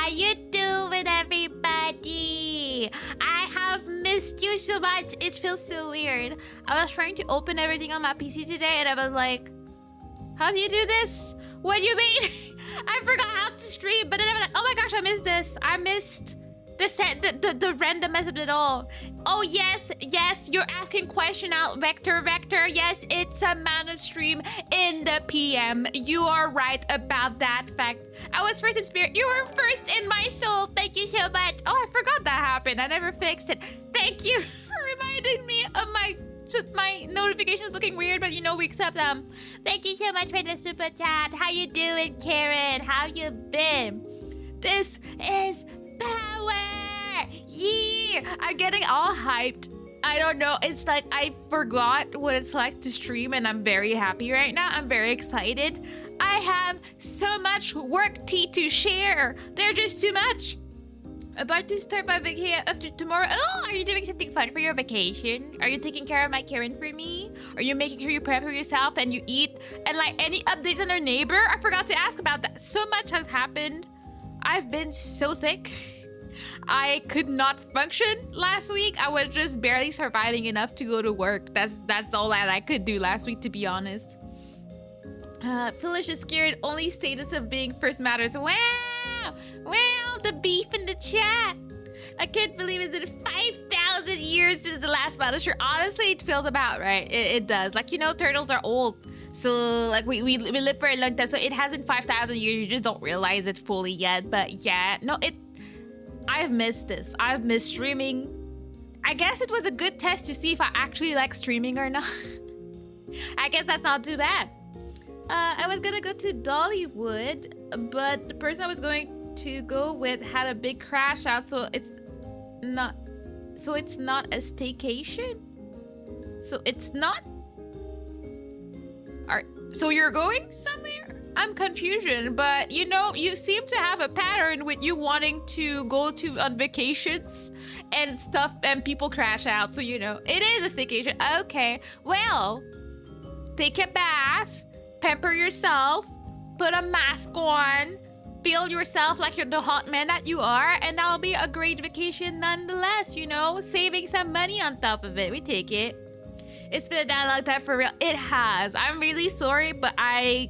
you doing, everybody? I have missed you so much. It feels so weird. I was trying to open everything on my PC today, and I was like, how do you do this? What do you mean? I forgot how to stream, but then I was like, oh my gosh, I missed this. I missed the randomness of it all. Oh yes, you're asking question out, Vector. Yes, it's a mana stream in the PM. You are right about that fact. I was first in spirit. You were first in my soul. Thank you so much. Oh, I forgot that happened. I never fixed it. Thank you for reminding me of my notifications looking weird, but you know we accept them. Thank you so much for the super chat. How you doing, Karen? How you been? This is power! Yeah! I'm getting all hyped. I don't know. It's like I forgot what it's like to stream, and I'm very happy right now. I'm very excited. I have so much work tea to share. There's just too much. About to start my vacation after tomorrow. Oh, are you doing something fun for your vacation? Are you taking care of my Karen for me? Are you making sure you prep for yourself and you eat? And like any updates on our neighbor? I forgot to ask about that. So much has happened. I've been so sick. I could not function last week. I was just barely surviving enough to go to work. That's all that I could do last week, to be honest. Foolish is scared. Only status of being first matters. Wow! Wow, the beef in the chat. I can't believe it's been 5,000 years since the last battle. Sure, honestly, it feels about right. It does. Like, you know, turtles are old. So, like, we live for a long time. So it hasn't 5,000 years. You just don't realize it fully yet. But yeah, no, I've missed this. I've missed streaming. I guess it was a good test to see if I actually like streaming or not. I guess that's not too bad. I was gonna go to Dollywood, but the person I was going to go with had a big crash out, so it's not a staycation. So it's not. So you're going somewhere? I'm confusion, but you know, you seem to have a pattern with you wanting to go on vacations and stuff, and people crash out. So you know, it is a staycation. Okay, well, take a bath. Pamper yourself, put a mask on, feel yourself like you're the hot man that you are, and that'll be a great vacation nonetheless, you know? Saving some money on top of it. We take it. It's been a damn long time for real. It has. I'm really sorry, but I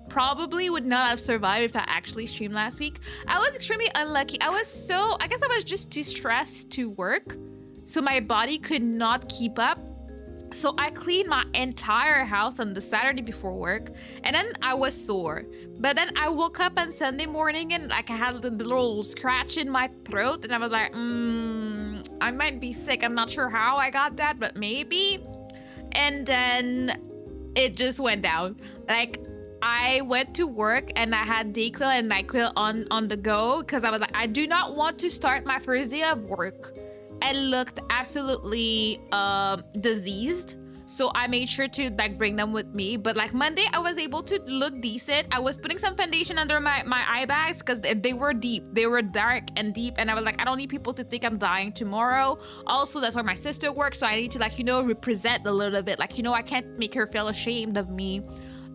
probably would not have survived if I actually streamed last week. I was extremely unlucky. I guess I was just too stressed to work, so my body could not keep up. So I cleaned my entire house on the Saturday before work, and then I was sore. But then I woke up on Sunday morning and like I had the little scratch in my throat, and I was like, I might be sick. I'm not sure how I got that, but maybe. And then it just went down. Like, I went to work and I had Dayquil and NyQuil on the go because I was like, I do not want to start my first day of work and looked absolutely diseased. So I made sure to like bring them with me. But like Monday, I was able to look decent. I was putting some foundation under my eye bags because they were deep. They were dark and deep. And I was like, I don't need people to think I'm dying tomorrow. Also, that's where my sister works. So I need to like, you know, represent a little bit. Like, you know, I can't make her feel ashamed of me.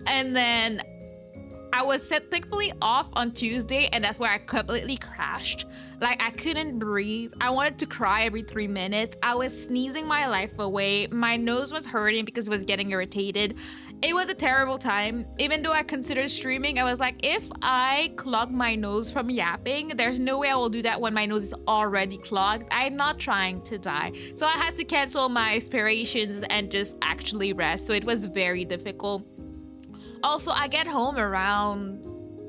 And then I was set thankfully off on Tuesday, and that's where I completely crashed. Like, I couldn't breathe. I wanted to cry every 3 minutes. I was sneezing my life away. My nose was hurting because it was getting irritated. It was a terrible time. Even though I considered streaming, I was like, if I clog my nose from yapping, there's no way I will do that when my nose is already clogged. I'm not trying to die. So I had to cancel my aspirations and just actually rest. So it was very difficult. Also, I get home around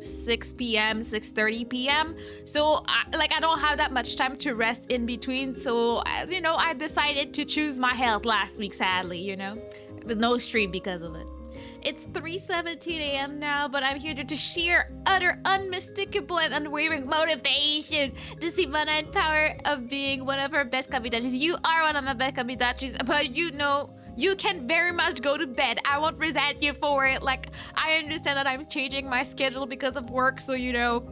6 p.m., 6:30 p.m. So, I don't have that much time to rest in between. So, you know, I decided to choose my health last week, sadly, you know. No stream because of it. It's 3:17 a.m. now, but I'm here to share utter unmistakable and unwavering motivation to see Mana and Power of being one of her best kabitachis. You are one of my best kabitachis, but you know, you can very much go to bed. I won't resent you for it. Like, I understand that I'm changing my schedule because of work, so, you know,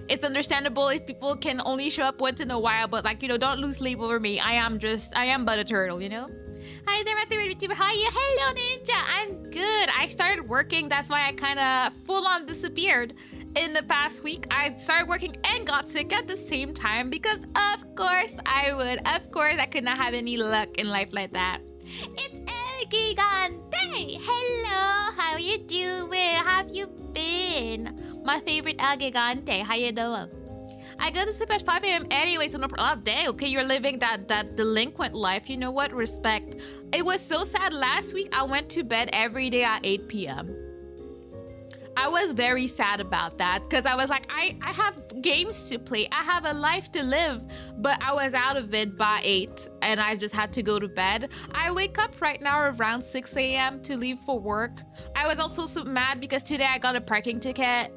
it's understandable if people can only show up once in a while, but, like, you know, don't lose sleep over me. I am but a turtle, you know? Hi there, my favorite VTuber. How are you? Hello, Ninja. I'm good. I started working. That's why I kind of full-on disappeared. in the past week, I started working and got sick at the same time because of course I would. Of course, I could not have any luck in life like that. It's Gigante! Hello, how you doing? How have you been? My favorite Gigante, how you doing? I go to sleep at 5 a.m. anyway, so no problem. Oh, dang, okay, you're living that delinquent life. You know what? Respect. It was so sad. Last week, I went to bed every day at 8 p.m. I was very sad about that because I was like, I have games to play. I have a life to live, but I was out of it by 8 and I just had to go to bed. I wake up right now around 6 a.m. to leave for work. I was also so mad because today I got a parking ticket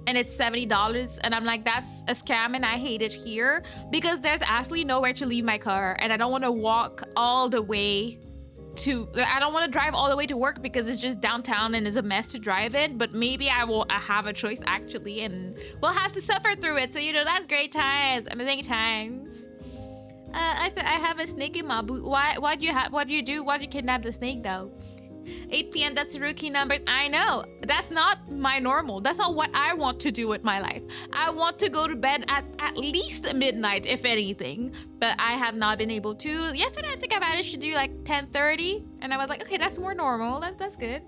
and it's $70 and I'm like, that's a scam and I hate it here because there's absolutely nowhere to leave my car and I don't want to walk all the way I don't want to drive all the way to work because it's just downtown and it's a mess to drive in, but maybe I have a choice actually and we'll have to suffer through it. So, you know, that's great times, amazing times. I have a snake in my boot. What do you do? Why'd you kidnap the snake though? 8 p.m. that's the rookie numbers. I know that's not my normal. That's not what I want to do with my life. I want to go to bed at least midnight, if anything, but I have not been able to. Yesterday, I think I managed to do like 10:30 and I was like, okay, that's more normal. That's good.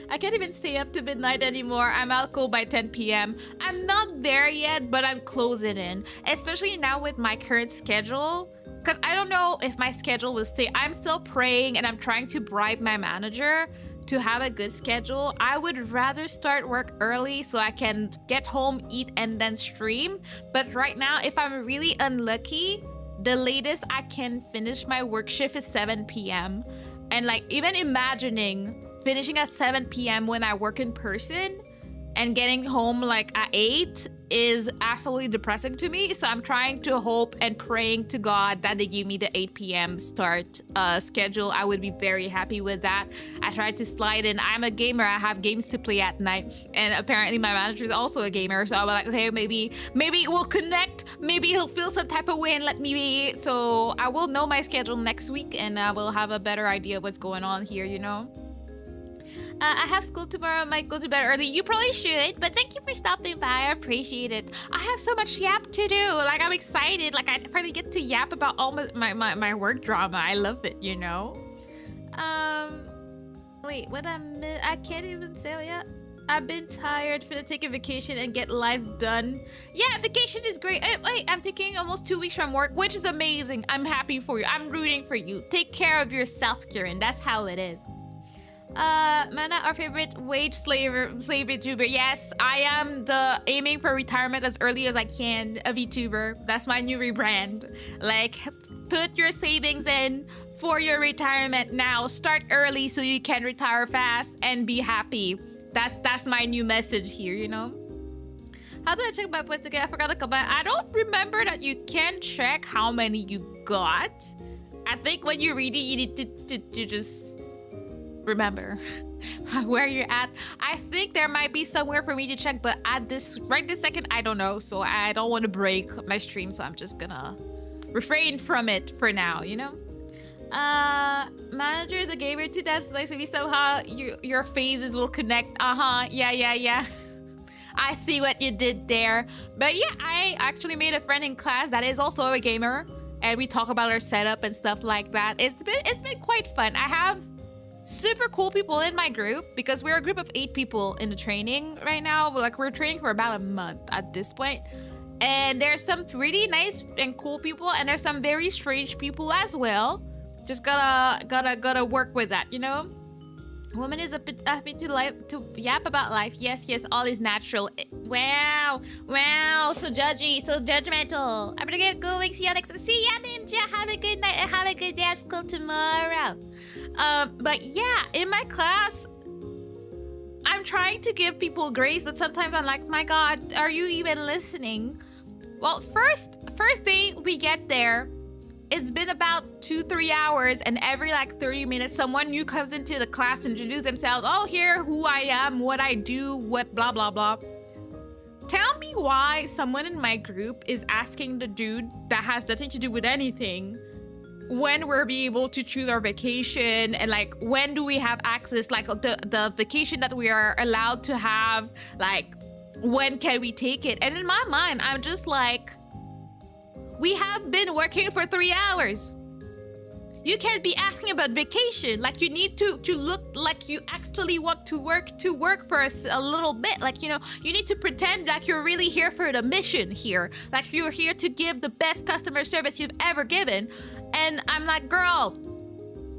I can't even stay up to midnight anymore. I'm out cold by 10 p.m. I'm not there yet, but I'm closing in, especially now with my current schedule. Because I don't know if my schedule will stay. I'm still praying and I'm trying to bribe my manager to have a good schedule. I would rather start work early so I can get home, eat, and then stream. But right now, if I'm really unlucky, the latest I can finish my work shift is 7 p.m. And like even imagining finishing at 7 p.m. when I work in person and getting home like at 8 is absolutely depressing to me. So I'm trying to hope and praying to God that they give me the 8 p.m. start schedule. I would be very happy with that. I tried to slide in. I'm a gamer. I have games to play at night. And apparently my manager is also a gamer. So I was like, okay, maybe we'll connect. Maybe he'll feel some type of way and let me be. So I will know my schedule next week and I will have a better idea of what's going on here, you know? I have school tomorrow. I might go to bed early. You probably should, but thank you for stopping by. I appreciate it. I have so much yap to do. Like, I'm excited. Like, I finally get to yap about all my work drama. I love it, you know? Wait, what I can't even say it yet. I've been tired for the take a vacation and get life done. Yeah, vacation is great. Wait, I'm taking almost 2 weeks from work, which is amazing. I'm happy for you. I'm rooting for you. Take care of yourself, Kieran. That's how it is. Mana, our favorite wage slave VTuber. Yes, I am aiming for retirement as early as I can, a VTuber. That's my new rebrand. Like, put your savings in for your retirement now. Start early so you can retire fast and be happy. That's my new message here, you know? How do I check my points again? I forgot to come back. I don't remember that you can check how many you got. I think when you read it, you need to just remember where you're at. I think there might be somewhere for me to check, but at this second, I don't know. So I don't want to break my stream, so I'm just gonna refrain from it for now, you know? Manager is a gamer too. That's nice. Maybe somehow your phases will connect. Yeah. I see what you did there. But yeah, I actually made a friend in class that is also a gamer, and we talk about our setup and stuff like that. It's been quite fun. I have super cool people in my group because we're a group of 8 people in the training right now. Like, we're training for about a month at this point. And there's some really nice and cool people, and there's some very strange people as well. Just gotta work with that, you know? Woman is a bit happy to yap about life. Yes, all is natural. Wow, so judgy, so judgmental. I'm gonna get going. See you next time. See ya, Ninja. Have a good night and have a good day at school tomorrow. But yeah, in my class, I'm trying to give people grace, but sometimes I'm like, my God, are you even listening? Well, first day we get there, it's been about 2-3 hours, and every like 30 minutes, someone new comes into the class to introduce themselves. Oh, here, who I am, what I do, what blah, blah, blah. Tell me why someone in my group is asking the dude that has nothing to do with anything when we're be able to choose our vacation, and like when do we have access, like the vacation that we are allowed to have, like when can we take it? And in my mind, I'm just like, we have been working for 3 hours. You can't be asking about vacation. Like, you need to look like you actually want to work for a little bit. Like, you know, you need to pretend like you're really here for the mission here. Like, you're here to give the best customer service you've ever given. And I'm like, girl,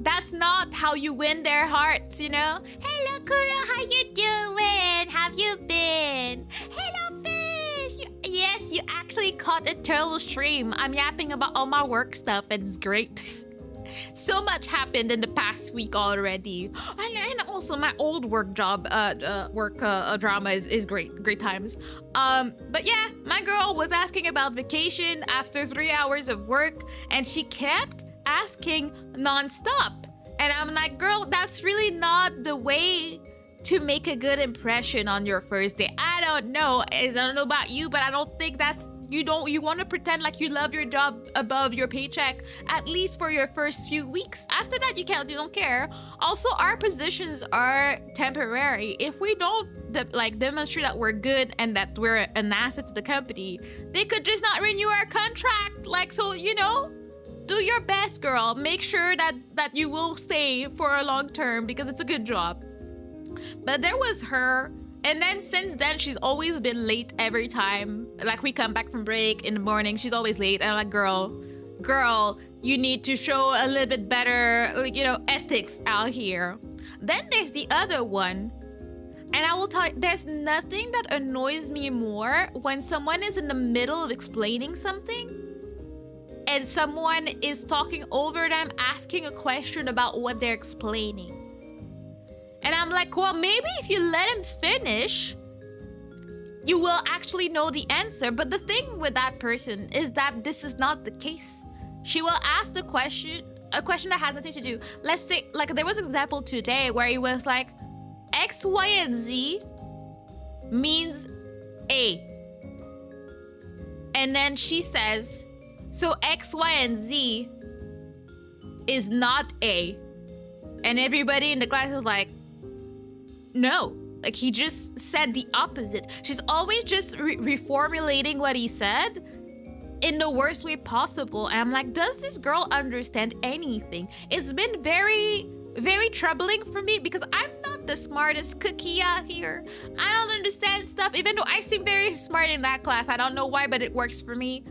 that's not how you win their hearts, you know? Hello, Kuro, how you doing? Have you been? Hello, fish. Yes, you actually caught a turtle stream. I'm yapping about all my work stuff, and it's great. So much happened in the past week already, and also my old work job, drama is great times. But yeah, my girl was asking about vacation after 3 hours of work, and she kept asking nonstop. And I'm like, girl, that's really not the way to make a good impression on your first day. I don't know about you, but I don't think that's you want to pretend like you love your job above your paycheck, at least for your first few weeks. After that, you don't care. Also, our positions are temporary. If we don't demonstrate that we're good and that we're an asset to the company, they could just not renew our contract. Like, so, you know, do your best, girl. Make sure that you will stay for a long term because it's a good job. But there was her. And then since then, she's always been late every time. Like, we come back from break in the morning, she's always late. And I'm like, girl, you need to show a little bit better, like, you know, ethics out here. Then there's the other one. And I will tell you, there's nothing that annoys me more when someone is in the middle of explaining something and someone is talking over them, asking a question about what they're explaining. And I'm like, well, maybe if you let him finish, you will actually know the answer. But the thing with that person is that this is not the case. She will ask a question that has nothing to do. Let's say, like, there was an example today where he was like, X, Y, and Z means A. And then she says, so X, Y, and Z is not A. And everybody in the class was like, no, like, he just said the opposite. She's always just reformulating what he said in the worst way possible. And I'm like, does this girl understand anything? It's been very, very troubling for me because I'm not the smartest cookie out here. I don't understand stuff, even though I seem very smart in that class. I don't know why, but it works for me.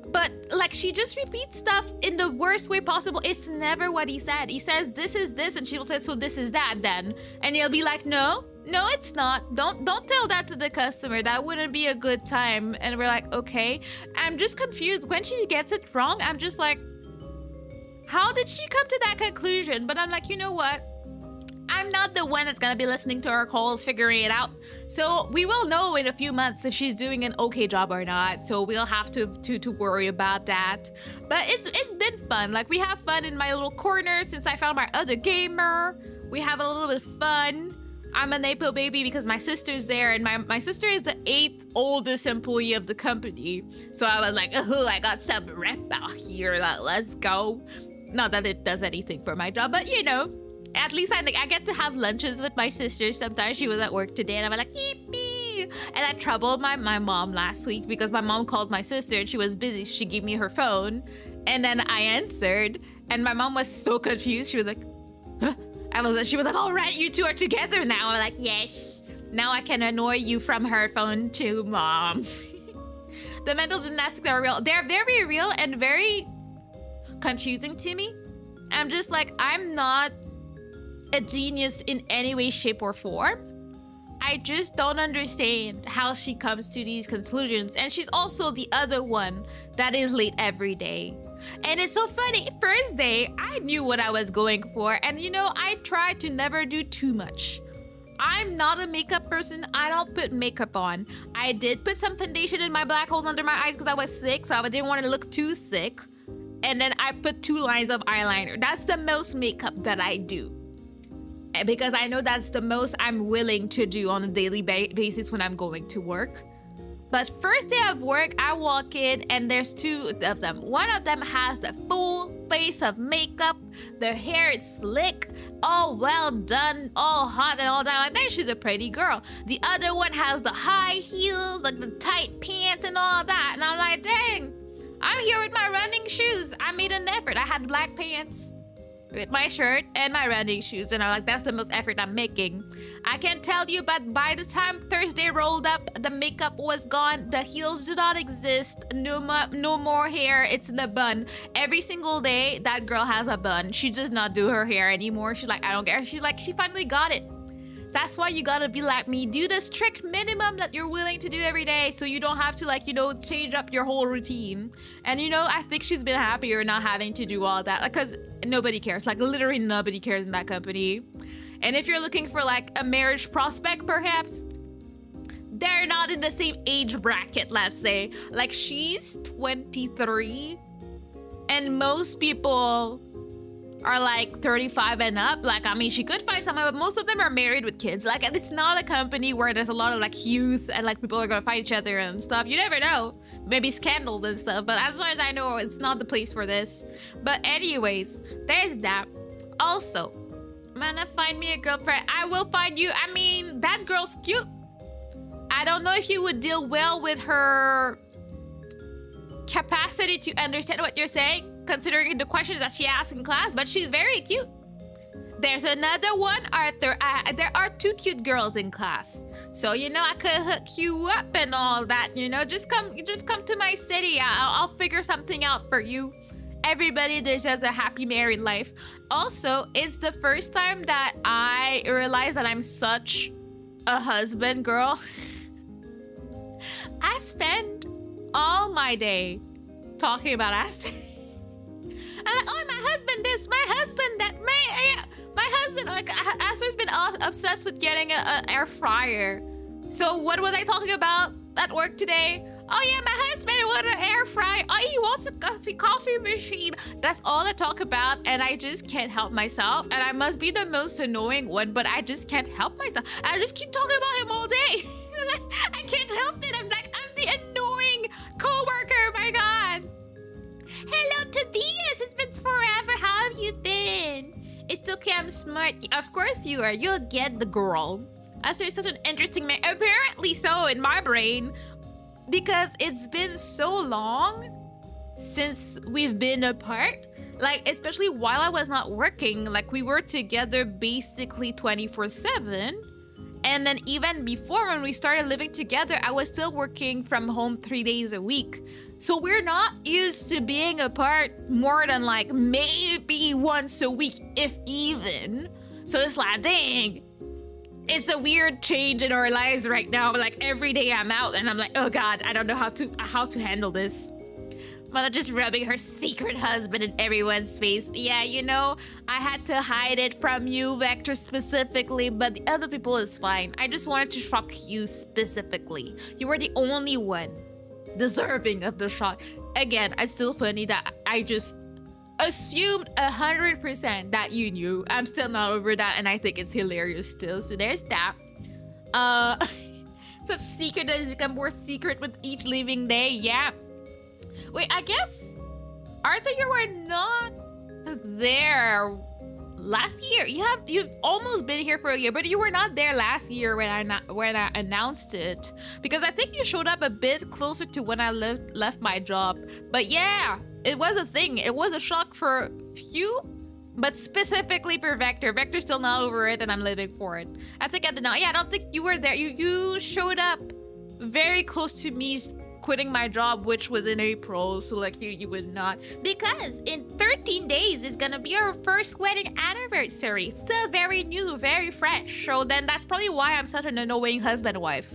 But, like, she just repeats stuff in the worst way possible. It's never what he said. He says, this is this, and she will say, so this is that then. And he'll be like, no, it's not. Don't tell that to the customer. That wouldn't be a good time. And we're like, okay. I'm just confused. When she gets it wrong, I'm just like, how did she come to that conclusion? But I'm like, you know what? I'm not the one that's gonna be listening to her calls, figuring it out. So we will know in a few months if she's doing an okay job or not. So we'll have to worry about that. But it's been fun. Like, we have fun in my little corner since I found my other gamer. We have a little bit of fun. I'm a Napo baby because my sister's there, and my sister is the 8th oldest employee of the company. So I was like, oh, I got some rep out here. Let's go. Not that it does anything for my job, but you know. At least I get to have lunches with my sister. Sometimes she was at work today and I'm like, yippee! And I troubled my mom last week because my mom called my sister and she was busy. She gave me her phone and then I answered and my mom was so confused. She was like, huh? She was like, all right, you two are together now. I'm like, yes. Now I can annoy you from her phone too, Mom. The mental gymnastics are real. They're very real and very confusing to me. I'm just like, I'm not a genius in any way, shape, or form. I just don't understand how she comes to these conclusions. And she's also the other one that is late every day. And it's so funny. First day, I knew what I was going for. And you know, I try to never do too much. I'm not a makeup person. I don't put makeup on. I did put some foundation in my black holes under my eyes because I was sick. So I didn't want to look too sick. And then I put 2 lines of eyeliner. That's the most makeup that I do. Because I know that's the most I'm willing to do on a daily basis when I'm going to work. But first day of work, I walk in and there's 2 of them. One of them has the full face of makeup. Their hair is slick, all well done, all hot and all that. Like, dang, she's a pretty girl. The other one has the high heels, like the tight pants and all that. And I'm like, dang, I'm here with my running shoes. I made an effort. I had black pants with my shirt and my running shoes, and I'm like, that's the most effort I'm making. I can tell you, but by the time Thursday rolled up, the makeup was gone, the heels do not exist, no more hair, it's in the bun. Every single day, that girl has a bun. She does not do her hair anymore. She's like, I don't care. She's like, she finally got it. That's why you gotta be like me. Do the strict minimum that you're willing to do every day, so you don't have to, like, you know, change up your whole routine. And, you know, I think she's been happier not having to do all that, because nobody cares. Like, literally nobody cares in that company. And if you're looking for, like, a marriage prospect, perhaps, they're not in the same age bracket, let's say. Like, she's 23, and most people are like 35 and up. Like, I mean, she could find someone, but most of them are married with kids. Like, it's not a company where there's a lot of, like, youth and, like, people are gonna fight each other and stuff. You never know. Maybe scandals and stuff, but as far as I know, it's not the place for this. But anyways, there's that. Also, I'm gonna find me a girlfriend. I will find you. I mean, that girl's cute. I don't know if you would deal well with her capacity to understand what you're saying, considering the questions that she asked in class, but she's very cute. There's another one, Arthur. There are 2 cute girls in class. So, you know, I could hook you up and all that, you know. Just come to my city. I'll figure something out for you. Everybody deserves a happy married life. Also, it's the first time that I realized that I'm such a husband girl. I spend all my day talking about Aster. I'm like, oh, my husband this, my husband that, my husband, like, Aster's been obsessed with getting an air fryer. So what was I talking about at work today? Oh yeah, my husband wanted an air fryer. Oh, he wants a coffee machine. That's all I talk about, and I just can't help myself. And I must be the most annoying one, but I just can't help myself. I just keep talking about him all day. I can't help it. I'm like, I'm the annoying coworker. My God. Hello, Tobias. It's been forever. How have you been? It's okay. I'm smart. Of course you are. You'll get the girl. Aster is such an interesting man. Apparently so in my brain, because it's been so long since we've been apart. Like, especially while I was not working, like, we were together basically 24/7. And then even before, when we started living together, I was still working from home 3 days a week. So we're not used to being apart more than, like, maybe once a week, if even. So it's like, dang, it's a weird change in our lives right now. Like, every day I'm out and I'm like, oh God, I don't know how to handle this. Mother just rubbing her secret husband in everyone's face. Yeah, you know, I had to hide it from you, Vector, specifically, but the other people is fine. I just wanted to shock you specifically. You were the only one deserving of the shock. Again, it's still funny that I just assumed 100% that you knew. I'm still not over that, and I think it's hilarious still. So there's that. Such secret that has become more secret with each living day. Yeah. Wait, I guess, Arthur, you were not there last year. You've almost been here for a year, but you were not there last year when I announced it, because I think you showed up a bit closer to when I left my job. But yeah, it was a thing. It was a shock for few, but specifically for Vector. Vector's still not over it, and I'm living for it. I think at the now, yeah, I don't think you were there. You showed up very close to me quitting my job, which was in April, so like you would not, because in 13 days is gonna be our first wedding anniversary. Still very new, very fresh. So then that's probably why I'm such an annoying husband wife,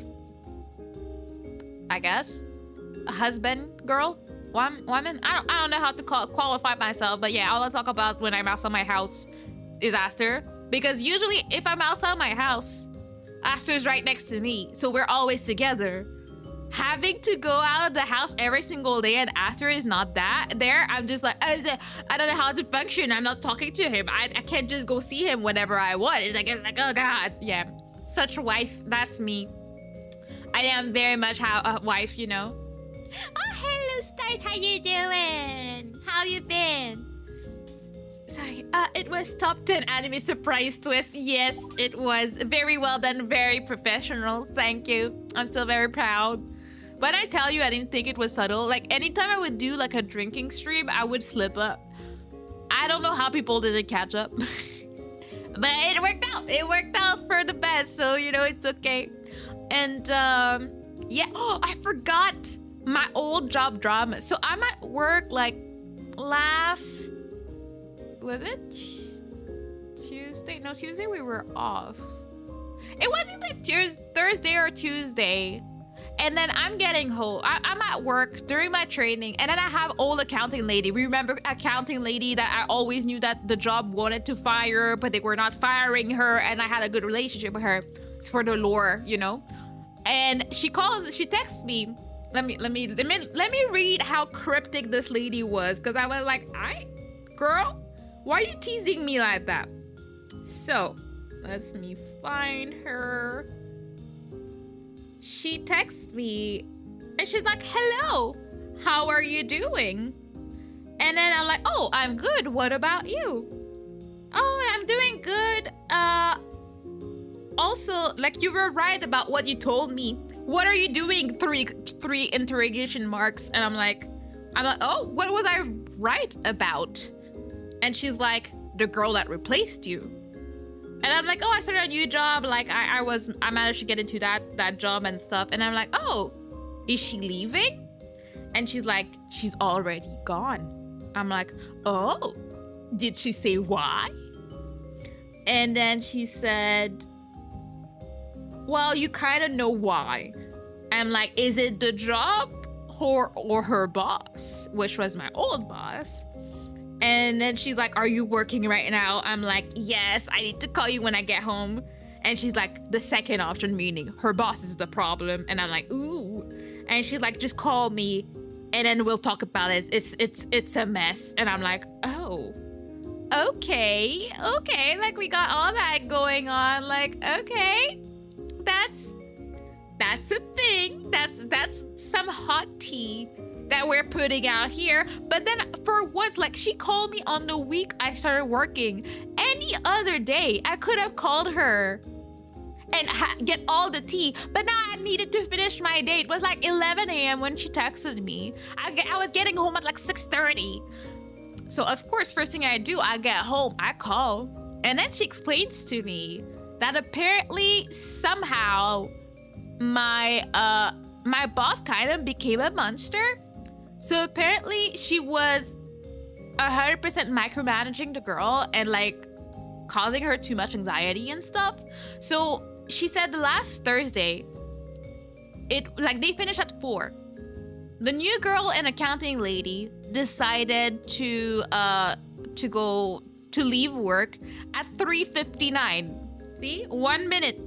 I guess. A husband girl, woman. I don't know how to qualify myself, but yeah, all I talk about when I'm outside my house is Aster, because usually if I'm outside my house, Aster's right next to me, so we're always together. Having to go out of the house every single day and Aster is not there, I'm just like, I don't know how to function. I'm not talking to him. I can't just go see him whenever I want. It's like, oh God. Yeah, such a wife. That's me. I am very much a wife, you know. Oh, hello, Stars. How you doing? How you been? Okay, it was top 10 anime surprise twist. Yes, it was very well done, very professional. Thank you. I'm still very proud. But I tell you, I didn't think it was subtle. Like, anytime I would do like a drinking stream, I would slip up. I don't know how people didn't catch up. But it worked out. It worked out for the best. So, you know, it's okay. And, yeah. Oh, I forgot my old job drama. So I'm at work like last... Was it Tuesday? No, Tuesday we were off. It wasn't like Thursday or Tuesday. And then I'm getting home. I'm at work during my training, and then I have old accounting lady. Remember accounting lady that I always knew that the job wanted to fire, but they were not firing her, and I had a good relationship with her. It's for the lore, you know. And she texts me. Let me read how cryptic this lady was, because I was like, girl, why are you teasing me like that? So, let me find her. She texts me and she's like, hello, how are you doing? And then I'm like, oh, I'm good. What about you? Oh, I'm doing good. Also, like, you were right about what you told me. What are you doing? Three interrogation marks. And I'm like, oh, what was I right about? And she's like, the girl that replaced you. And I'm like, oh, I started a new job. Like, I managed to get into that job and stuff. And I'm like, oh, is she leaving? And she's like, she's already gone. I'm like, oh, did she say why? And then she said, well, you kind of know why. I'm like, is it the job or her boss, which was my old boss? And then she's like, are you working right now? I'm like, yes, I need to call you when I get home. And she's like, the second option, meaning her boss is the problem. And I'm like, ooh. And she's like, just call me and then we'll talk about it. It's a mess. And I'm like, oh, okay. Like, we got all that going on. Like, okay, that's a thing. That's some hot tea that we're putting out here. But then for once, like, she called me on the week I started working. Any other day, I could have called her and get all the tea. But now I needed to finish my day. It was like 11 a.m. when she texted me. I was getting home at like 6:30. So of course, first thing I do, I get home, I call. And then she explains to me that apparently somehow my boss kind of became a monster. So apparently she was 100% micromanaging the girl and like causing her too much anxiety and stuff. So she said the last Thursday, they finished at 4. The new girl and accounting lady decided to leave work at 3:59. See, 1 minute.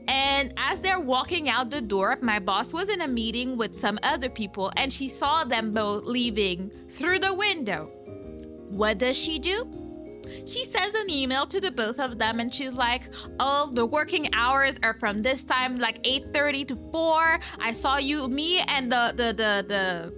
And as they're walking out the door, my boss was in a meeting with some other people and she saw them both leaving through the window. What does she do? She sends an email to the both of them and she's like, oh, the working hours are from this time, like 8:30 to 4. I saw you, me and the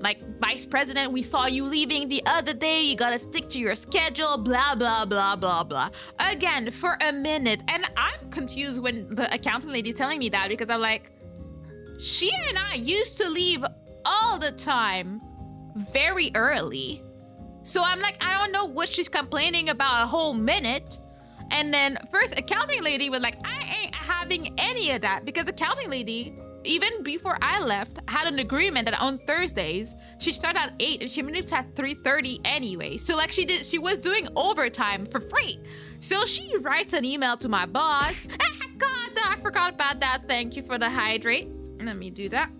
like vice president, we saw you leaving the other day. You gotta stick to your schedule, blah, blah, blah, blah, blah. Again, for a minute. And I'm confused when the accounting lady's telling me that because I'm like, she and I used to leave all the time very early. So I'm like, I don't know what she's complaining about a whole minute. And then first accounting lady was like, I ain't having any of that because accounting lady, even before I left, had an agreement that on Thursdays, she started at 8 and she finished at 3:30 anyway. So like she was doing overtime for free. So she writes an email to my boss. Ah, God, I forgot about that. Thank you for the hydrate. Let me do that.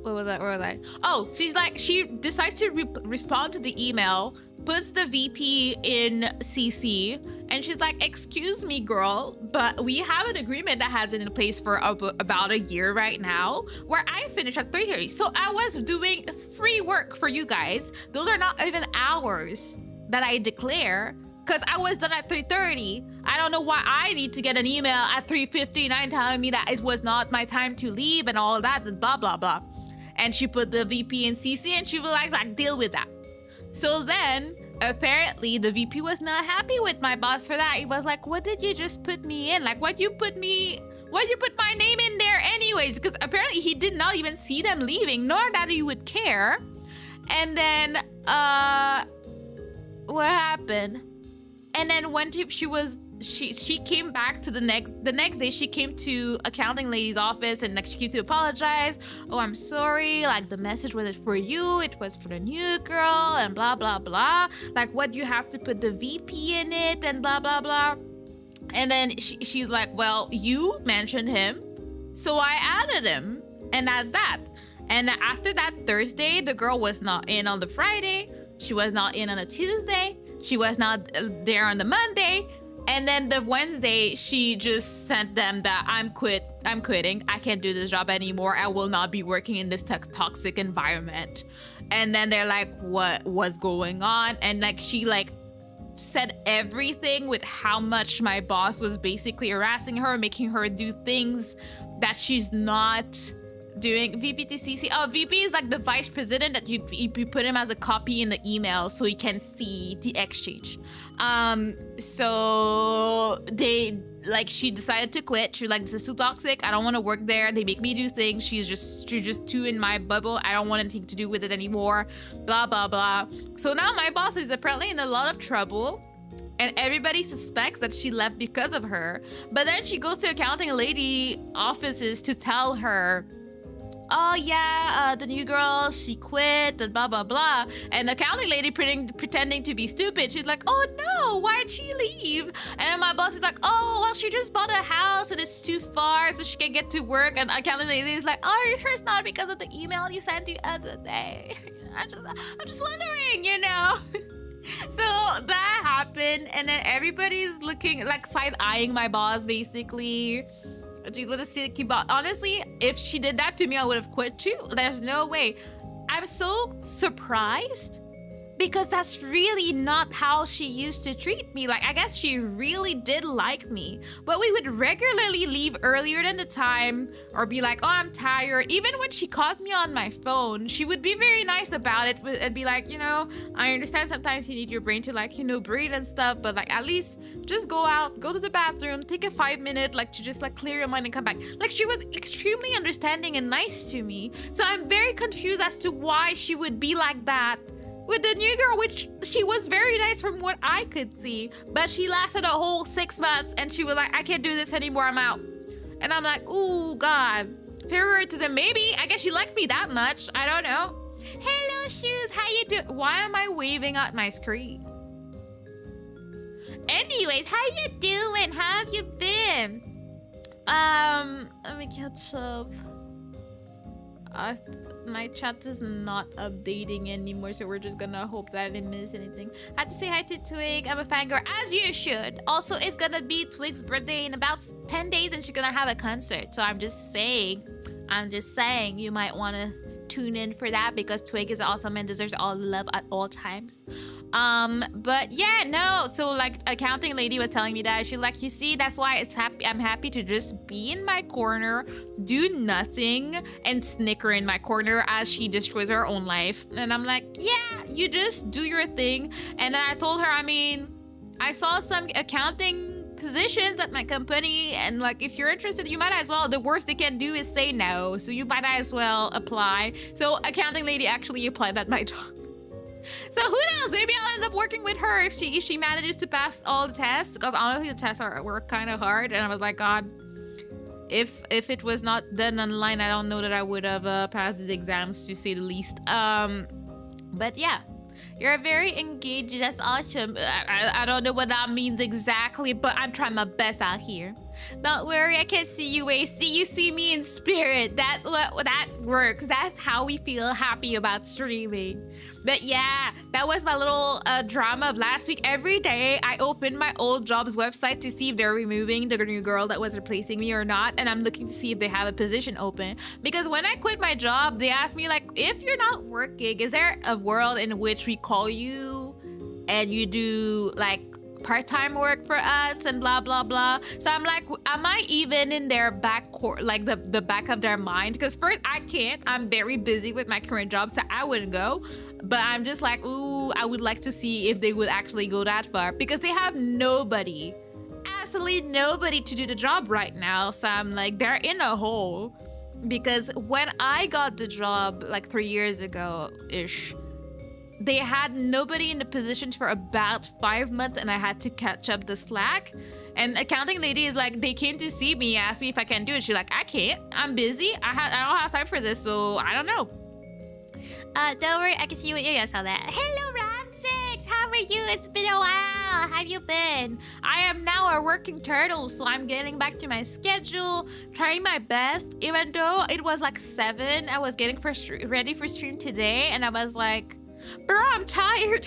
Where was I? Oh, she's like, she decides to respond to the email, puts the VP in CC, and she's like, excuse me, girl, but we have an agreement that has been in place for about a year right now, where I finish at 3:30. So I was doing free work for you guys. Those are not even hours that I declare. because I was done at 3:30. I don't know why I need to get an email at 3:59 telling me that it was not my time to leave and all that and blah, blah, blah. And she put the VP in CC and she was like, deal with that. So then, apparently, the VP was not happy with my boss for that. He was like, what did you just put me in? Like, why'd you put my name in there anyways? Because apparently he did not even see them leaving, nor that he would care. And then, what happened? And then when she came back to the next day, she came to accounting lady's office and like she came to apologize. Oh, I'm sorry. Like the message wasn't for you. It was for the new girl and blah, blah, blah. Like what you have to put the VP in it and blah, blah, blah. And then she's like, well, you mentioned him. So I added him and that's that. And after that Thursday, the girl was not in on the Friday. She was not in on a Tuesday. She was not there on the Monday. And then the Wednesday, she just sent them that I'm quitting. I can't do this job anymore. I will not be working in this toxic environment. And then they're like, what's going on? And like she like said everything with how much my boss was basically harassing her, making her do things that she's not doing. VP to CC. Oh, VP is like the vice president that you put him as a copy in the email so he can see the exchange. So she decided to quit. She was like, this is too toxic. I don't want to work there. They make me do things. She's just too in my bubble. I don't want anything to do with it anymore. Blah, blah, blah. So now my boss is apparently in a lot of trouble. And everybody suspects that she left because of her. But then she goes to accounting lady offices to tell her, oh yeah, the new girl, she quit and blah, blah, blah. And the accounting lady pretending to be stupid. She's like, oh no, why'd she leave? And my boss is like, oh, well, she just bought a house and it's too far so she can get to work. And the accounting lady is like, oh, are you sure it's not because of the email you sent the other day? I'm just wondering, you know? So that happened. And then everybody's looking, like side-eyeing my boss, basically. She's with a sticky bot. Honestly, if she did that to me, I would have quit too. There's no way. I'm so surprised because that's really not how she used to treat me. Like, I guess she really did like me, but we would regularly leave earlier than the time or be like, oh, I'm tired. Even when she caught me on my phone, she would be very nice about it and be like, you know, I understand sometimes you need your brain to like, you know, breathe and stuff, but like at least just go out, go to the bathroom, take a 5-minute, like to just like clear your mind and come back. Like she was extremely understanding and nice to me. So I'm very confused as to why she would be like that with the new girl, which she was very nice from what I could see, but she lasted a whole 6 months and she was like, I can't do this anymore, I'm out. And I'm like, oh God, favoritism. Maybe, I guess she liked me that much. I don't know. Hello, Shoes, how you doing? Why am I waving at my screen? Anyways, how you doing? How have you been? Let me catch up. My chat is not updating anymore, so we're just gonna hope that I didn't miss anything. I had to say hi to Twig. I'm a fangirl, as you should. Also, it's gonna be Twig's birthday in about 10 days, and she's gonna have a concert. So I'm just saying, you might want to tune in for that because Twig is awesome and deserves all love at all times. But yeah, no. So like, accounting lady was telling me that she's like, you see, that's why I'm happy to just be in my corner, do nothing, and snicker in my corner as she destroys her own life. And I'm like, yeah, you just do your thing. And then I told her, I mean, I saw some accounting positions at my company, and like if you're interested, you might as well. The worst they can do is say no, so you might as well apply. So accounting lady actually applied at my job. So who knows, maybe I'll end up working with her if she manages to pass all the tests, because honestly the tests were kind of hard, and I was like, God, if it was not done online, I don't know that I would have passed these exams, to say the least. But yeah, you're very engaged. That's awesome. I don't know what that means exactly, but I'm trying my best out here. Don't worry, I can see you, AC. You see me in spirit. That's what that works. That's how we feel happy about streaming. But yeah, that was my little drama of last week. Every day, I open my old job's website to see if they're removing the new girl that was replacing me or not. And I'm looking to see if they have a position open. Because when I quit my job, they asked me, like, if you're not working, is there a world in which we call you and you do, like, part-time work for us and blah blah blah. So I'm like, am I even in their like the back of their mind? Because first, I can't. I'm very busy with my current job, so I wouldn't go. But I'm just like, ooh, I would like to see if they would actually go that far, because they have nobody, absolutely nobody to do the job right now. So I'm like, they're in a hole. Because when I got the job like 3 years ago ish, they had nobody in the position for about 5 months, and I had to catch up the slack. And accounting lady is like, they came to see me, asked me if I can do it. She's like, I can't, I'm busy, I don't have time for this, so I don't know. Don't worry, I can see what you guys saw that. Hello, Ram6! How are you? It's been a while. How have you been? I am now a working turtle, so I'm getting back to my schedule, trying my best. Even though it was like 7, I was getting ready for stream today, and I was like, bro, I'm tired.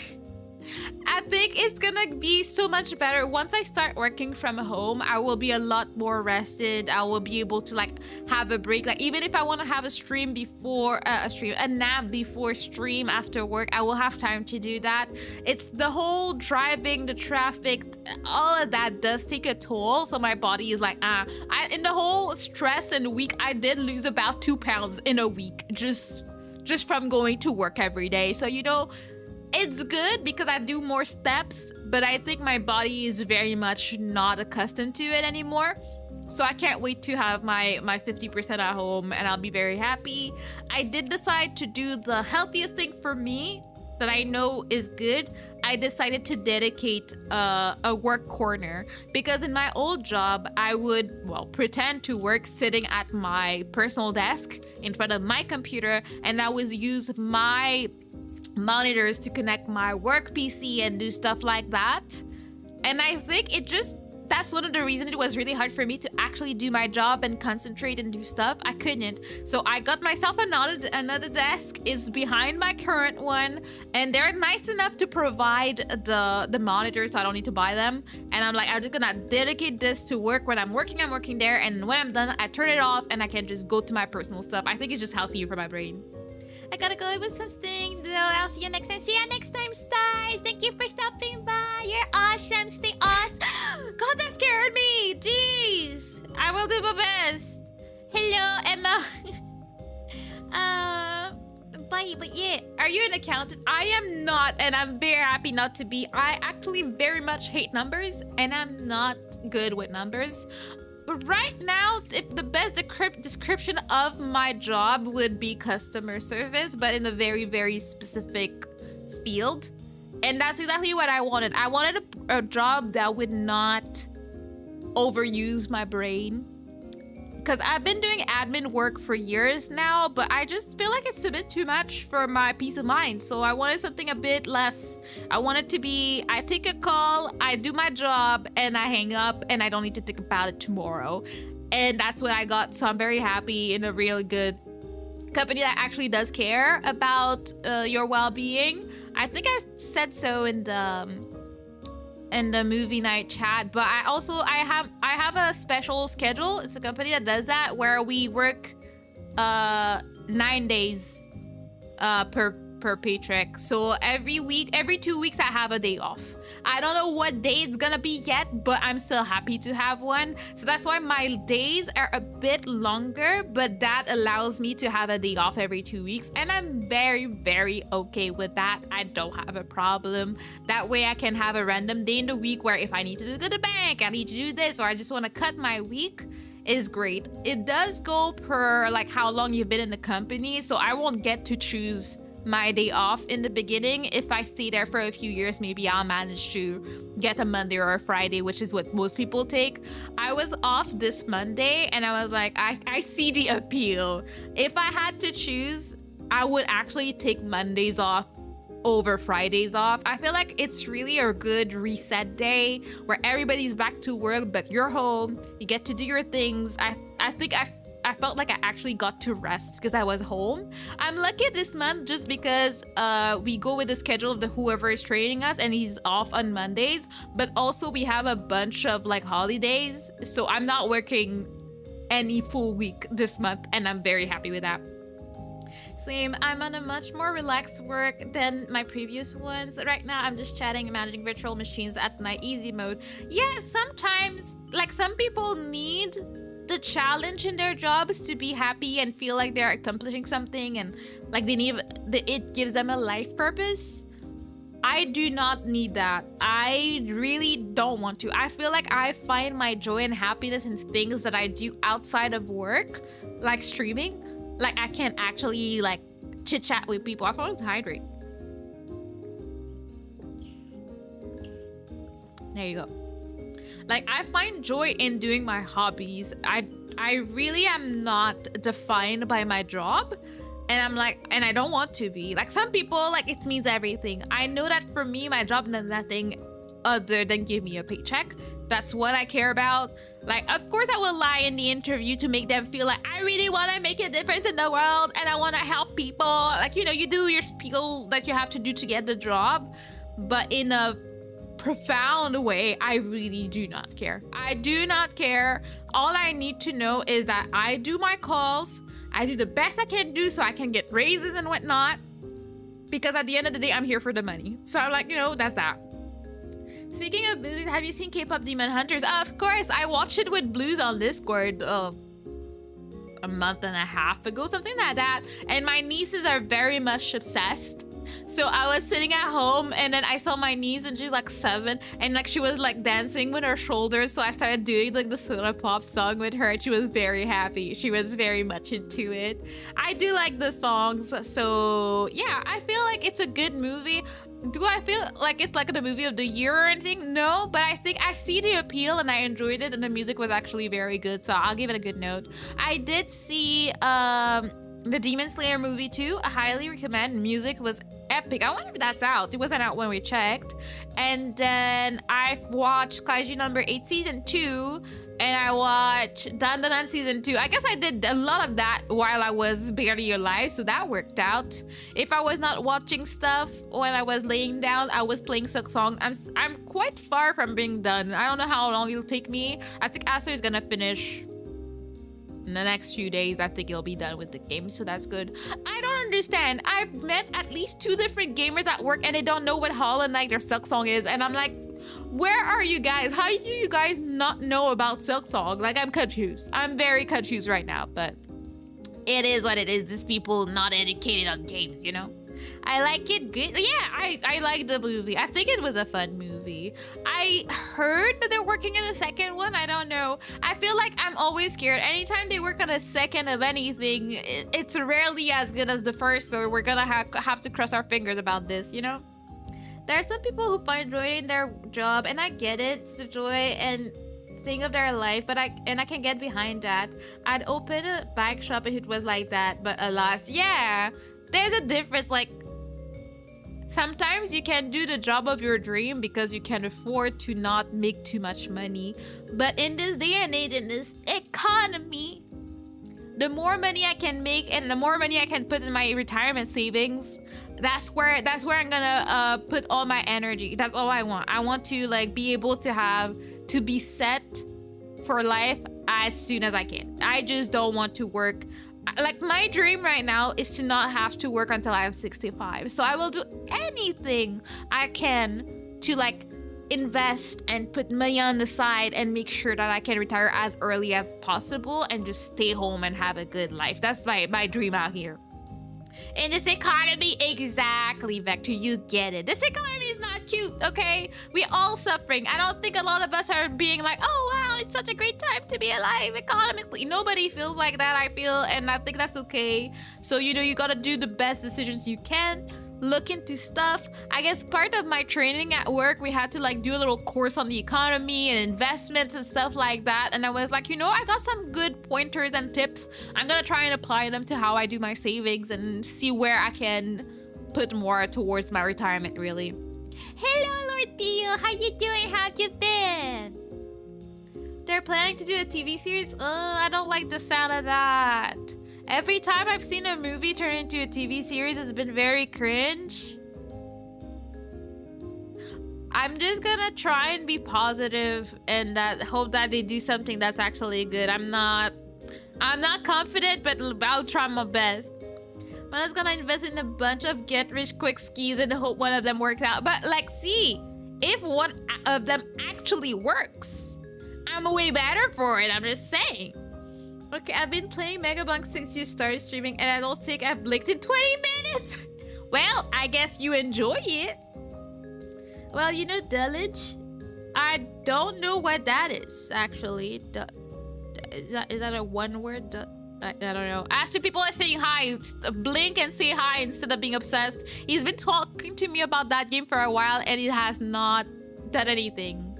I think it's gonna be so much better once I start working from home. I will be a lot more rested. I will be able to like have a break. Like even if I want to have a stream before a nap before stream after work, I will have time to do that. It's the whole driving, the traffic, all of that does take a toll. So my body is like, in the whole stress and week, I did lose about 2 pounds in a week just from going to work every day. So you know, it's good because I do more steps, but I think my body is very much not accustomed to it anymore. So I can't wait to have my 50% at home, and I'll be very happy. I did decide to do the healthiest thing for me that I know is good. I decided to dedicate a work corner, because in my old job, I would, well, pretend to work sitting at my personal desk in front of my computer, and I would use my monitors to connect my work PC and do stuff like that. And I think that's one of the reasons it was really hard for me to actually do my job and concentrate and do stuff. I couldn't. So I got myself another desk. It's behind my current one, and they're nice enough to provide the monitors, so I don't need to buy them. And I'm like, I'm just gonna dedicate this to work. When I'm working there, and when I'm done, I turn it off and I can just go to my personal stuff. I think it's just healthier for my brain. I gotta go. It was hosting. I'll see you next time. See you next time, Styles. Thank you for stopping by. You're awesome. Stay awesome. God, that scared me. Jeez. I will do my best. Hello, Emma. But yeah. Are you an accountant? I am not, and I'm very happy not to be. I actually very much hate numbers, and I'm not good with numbers. Right now, if the best description of my job would be customer service, but in a very, very specific field. And that's exactly what I wanted. I wanted a job that would not overuse my brain. Because I've been doing admin work for years now, but I just feel like it's a bit too much for my peace of mind. So I wanted something a bit less. I want it to be, I take a call, I do my job, and I hang up, and I don't need to think about it tomorrow. And that's what I got. So I'm very happy in a really good company that actually does care about your well-being. I think I said so in the movie night chat, but I have a special schedule. It's a company that does that, where we work 9 days per paycheck. So every 2 weeks I have a day off. I don't know what day it's gonna be yet, but I'm still happy to have one. So that's why my days are a bit longer, but that allows me to have a day off every 2 weeks, and I'm very, very okay with that. I don't have a problem. That way I can have a random day in the week where if I need to go to the bank, I need to do this, or I just want to cut my week, is great. It does go per like how long you've been in the company, so I won't get to choose my day off in the beginning. If I stay there for a few years, maybe I'll manage to get a Monday or a Friday, which is what most people take. I was off this Monday, and I was like, I see the appeal. If I had to choose, I would actually take Mondays off over Fridays off. I feel like it's really a good reset day where everybody's back to work, but you're home, you get to do your things. I think I felt like I actually got to rest because I was home. I'm lucky this month just because we go with the schedule of whoever is training us, and he's off on Mondays, but also we have a bunch of like holidays, so I'm not working any full week this month, and I'm very happy with that. Same. I'm on a much more relaxed work than my previous ones. Right now, I'm just chatting and managing virtual machines at my easy mode. Yeah, sometimes, like, some people need the challenge in their jobs to be happy and feel like they're accomplishing something, and like it gives them a life purpose. I do not need that. I really don't want to. I feel like I find my joy and happiness in things that I do outside of work, like streaming. Like, I can actually, like, chit-chat with people. I thought hydrate. There you go. Like, I find joy in doing my hobbies. I really am not defined by my job. And I'm like, and I don't want to be. Like, some people, like, it means everything. I know that for me, my job does nothing other than give me a paycheck. That's what I care about. Like, of course I will lie in the interview to make them feel like I really want to make a difference in the world and I want to help people. Like, you know, you do your spiel that you have to do to get the job. But in a profound way, I really do not care. I do not care. All I need to know is that I do my calls. I do the best I can do so I can get raises and whatnot. Because at the end of the day, I'm here for the money. So I'm like, you know, that's that. Speaking of movies, have you seen K-pop Demon Hunters? Of course, I watched it with Blues on Discord a month and a half ago, something like that. And my nieces are very much obsessed. So I was sitting at home and then I saw my niece and she's like 7 and like she was like dancing with her shoulders. So I started doing like the Soda Pop song with her and she was very happy. She was very much into it. I do like the songs. So yeah, I feel like it's a good movie. Do I feel like it's like the movie of the year or anything? No, but I think I see the appeal and I enjoyed it and the music was actually very good. So I'll give it a good note. I did see the Demon Slayer movie too. I highly recommend. Music was epic. I wonder if that's out. It wasn't out when we checked. And then I watched Kaiji number 8 season 2 and I watched Dan Dan Dan season 2. I guess I did a lot of that while I was barely alive, so that worked out. If I was not watching stuff when I was laying down, I was playing Silk Song. I'm quite far from being done. I don't know how long it'll take me. I think Aster is gonna finish in the next few days. I think he'll be done with the game, so that's good. I don't understand. I've met at least 2 different gamers at work and they don't know what Hollow Knight or Silk Song is, and I'm like, where are you guys? How do you guys not know about Silk Song? Like, I'm confused. I'm very confused right now, but it is what it is. These people not educated on games, you know? I like it good. Yeah, I like the movie. I think it was a fun movie. I heard that they're working on a second one. I don't know. I feel like I'm always scared. Anytime they work on a second of anything, it's rarely as good as the first, so we're gonna have to cross our fingers about this, you know? There are some people who find joy in their job, and I get it. It's the joy and thing of their life, but I can get behind that. I'd open a bike shop if it was like that, but alas, yeah. There's a difference. Like, sometimes you can do the job of your dream because you can afford to not make too much money. But in this day and age, in this economy, the more money I can make and the more money I can put in my retirement savings, that's where I'm gonna put all my energy. That's all I want. I want to like be able to be set for life as soon as I can. I just don't want to work. Like, my dream right now is to not have to work until I'm 65. So I will do anything I can to like invest and put money on the side and make sure that I can retire as early as possible and just stay home and have a good life. That's my dream out here. In this economy, exactly, Vector, you get it. This economy is not cute, okay? We all suffering. I don't think a lot of us are being like, oh wow, it's such a great time to be alive economically. Nobody feels like that, I feel, and I think that's okay. So, you know, you gotta do the best decisions you can. Look into stuff. I guess part of my training at work, we had to like do a little course on the economy and investments and stuff like that. And I was like, you know, I got some good pointers and tips. I'm gonna try and apply them to how I do my savings and see where I can put more towards my retirement, really. Hello, Lord Theo. How you doing? How you been? They're planning to do a TV series. I don't like the sound of that. Every time I've seen a movie turn into a TV series, it's been very cringe. I'm just gonna try and be positive and hope that they do something that's actually good. I'm not confident, but I'll try my best. Man's gonna invest in a bunch of get-rich-quick schemes and hope one of them works out. But, like, see, if one of them actually works, I'm way better for it. I'm just saying. Okay, I've been playing Megabunk since you started streaming, and I don't think I've blinked in 20 minutes. Well, I guess you enjoy it. Well, you know, Dullage? I don't know what that is, actually. Is that a one word? I don't know. As to people are saying hi, blink and say hi instead of being obsessed. He's been talking to me about that game for a while, and he has not done anything.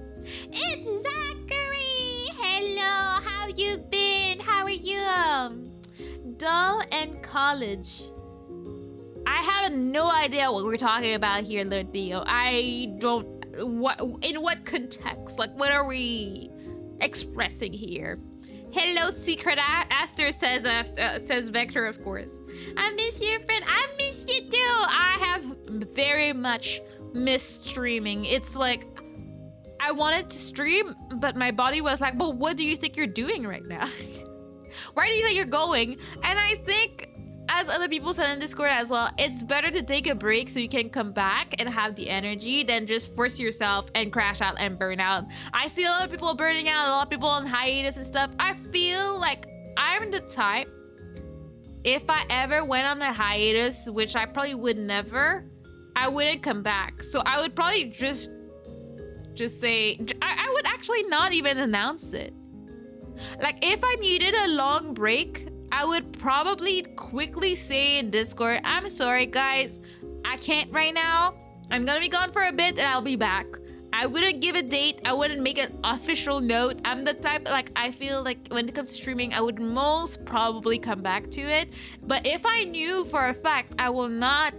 It's Zachary! Hello, how you been? How are you? Dull and college. I have no idea what we're talking about here, Theo. I don't... In what context? Like, what are we expressing here? Hello, Secret Aster says Vector, of course. I miss your friend. I miss you too. I have very much missed streaming. It's like I wanted to stream, but my body was like, "Well, what do you think you're doing right now? Where do you think you're going?" And I think, as other people said in Discord as well, it's better to take a break so you can come back and have the energy than just force yourself and crash out and burn out. I see a lot of people burning out, a lot of people on hiatus and stuff. I feel like I'm the type, if I ever went on a hiatus, which I probably would never, I wouldn't come back. So I would probably just say, I would actually not even announce it. Like, if I needed a long break, I would probably quickly say in Discord, I'm sorry guys, I can't right now. I'm gonna be gone for a bit and I'll be back. I wouldn't give a date. I wouldn't make an official note. I'm the type, like, I feel like when it comes to streaming, I would most probably come back to it. But if I knew for a fact I will not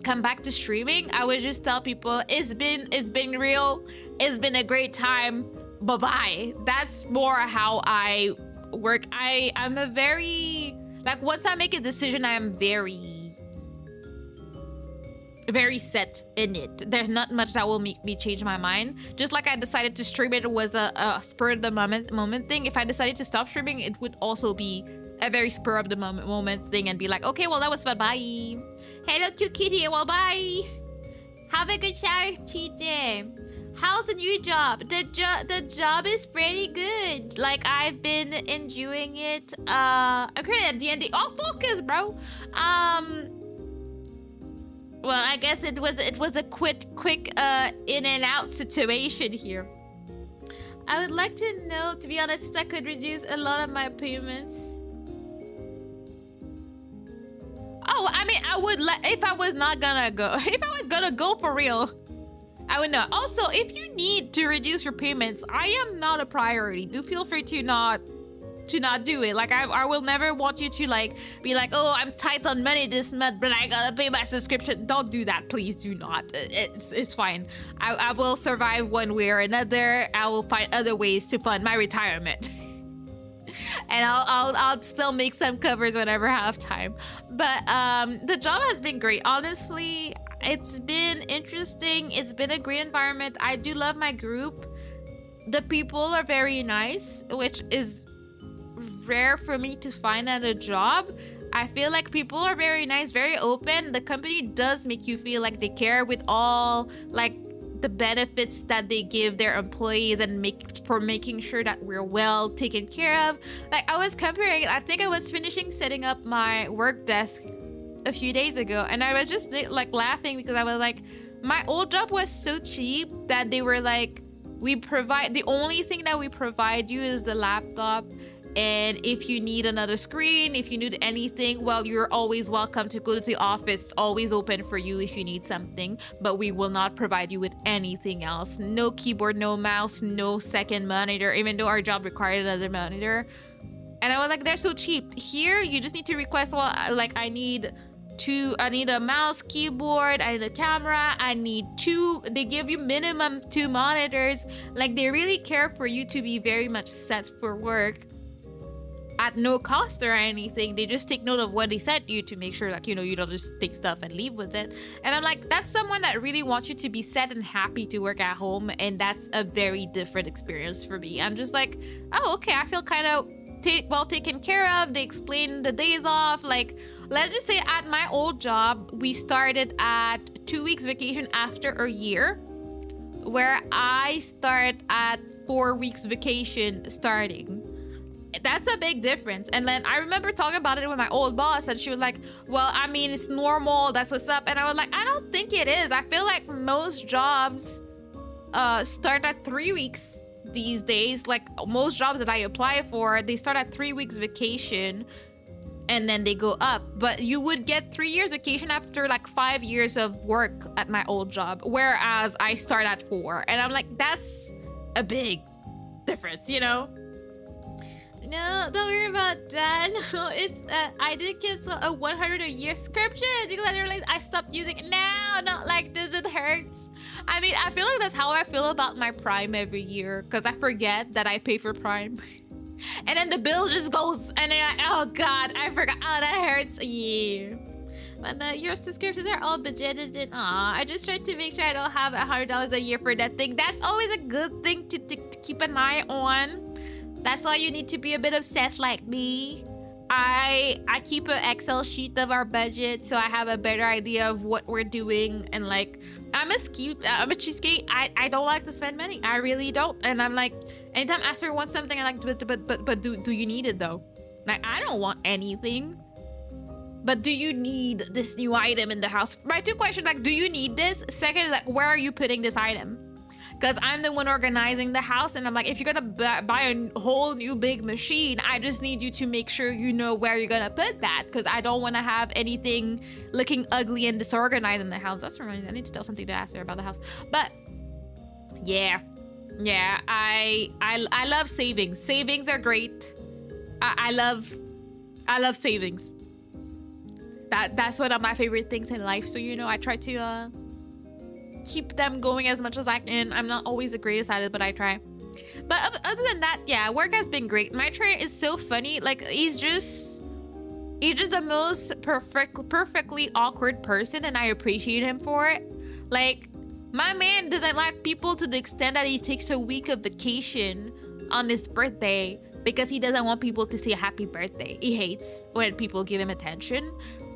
come back to streaming, I would just tell people it's been real. It's been a great time. Bye-bye. That's more how I work. I'm a very, like, once I make a decision, I am very set in it. There's not much that will make me change my mind. Just like I decided to stream, it was a spur of the moment thing. If I decided to stop streaming, it would also be a very spur of the moment thing and be like, okay, well, that was fun, bye. Hello to Kitty, well, bye. Have a good shower, TJ. How's the new job? The job is pretty good. Like, I've been enjoying it. I'm currently at D&D. Oh, focus, bro. Well, I guess it was a quick in and out situation here. I would like to know, to be honest, if I could reduce a lot of my payments. Oh, I mean, I would if I was not gonna go. If I was gonna go for real, I would know. Also, if you need to reduce your payments, I am not a priority. Do feel free to not do it. Like, I will never want you to, like, be like, oh, I'm tight on money this month, but I gotta pay my subscription. Don't do that, please. Do not. It's fine. I will survive one way or another. I will find other ways to fund my retirement. And I'll still make some covers whenever I have time. But the job has been great. Honestly, it's been interesting. It's been a great environment. I do love my group. The people are very nice, which is rare for me to find at a job. I feel like people are very nice, very open. The company does make you feel like they care, with all, like, the benefits that they give their employees and making sure that we're well taken care of. Like, I was comparing, I think I was finishing setting up my work desk a few days ago, and I was just, like, laughing because I was like, my old job was so cheap that they were like, the only thing that we provide you is the laptop, and if you need another screen, if you need anything, well, you're always welcome to go to the office. It's always open for you if you need something, but we will not provide you with anything else. No keyboard, no mouse, no second monitor, even though our job required another monitor. And I was like, they're so cheap. Here, you just need to request, well, like, I need a mouse, keyboard, I need a camera, I need 2. They give you minimum 2 monitors. Like, they really care for you to be very much set for work at no cost or anything. They just take note of what they sent you to make sure, like, you know, you don't just take stuff and leave with it. And I'm like, that's someone that really wants you to be set and happy to work at home, and that's a very different experience for me. I'm just like, oh, okay, I feel kind of well taken care of. They explain the days off. Like, let's just say at my old job, we started at 2 weeks vacation after a year, where I start at 4 weeks vacation starting. That's a big difference. And then I remember talking about it with my old boss, and she was like, well, I mean, it's normal, that's what's up. And I was like, I don't think it is. I feel like most jobs start at 3 weeks these days. Like, most jobs that I apply for, they start at 3 weeks vacation and then they go up. But you would get 3 years vacation after like 5 years of work at my old job, whereas I start at 4. And I'm like, that's a big difference, you know? No, don't worry about that. No, it's I did cancel a 100 a year subscription because I realized I stopped using it. No, not like this. It hurts. I mean, I feel like that's how I feel about my Prime every year, because I forget that I pay for Prime. And then the bill just goes, and then oh god, I forgot. Oh, that hurts. Yeah. But your subscriptions are all budgeted in. I just try to make sure I don't have $100 a year for that thing. That's always a good thing to keep an eye on. That's why you need to be a bit obsessed like me. I keep an Excel sheet of our budget, so I have a better idea of what we're doing. And like, I'm a cheapskate. I don't like to spend money. I really don't. And I'm like, anytime Esther wants something, I'm like, but do you need it though? Like, I don't want anything. But do you need this new item in the house? My 2 questions, like, do you need this? Second is like, where are you putting this item? Because I'm the one organizing the house, and I'm like, if you're gonna buy a whole new big machine, I just need you to make sure you know where you're gonna put that, because I don't want to have anything looking ugly and disorganized in the house. That's reminding me, I need to tell something to Aster about the house. But yeah, I love savings. Savings are great. I love savings. That's one of my favorite things in life. So, you know, I try to keep them going as much as I can. I'm not always the greatest at it, but I try. But other than that, yeah, work has been great. My trainer is so funny. Like, he's just the most perfectly awkward person, and I appreciate him for it. Like, my man doesn't like people to the extent that he takes a week of vacation on his birthday because he doesn't want people to say happy birthday. He hates when people give him attention.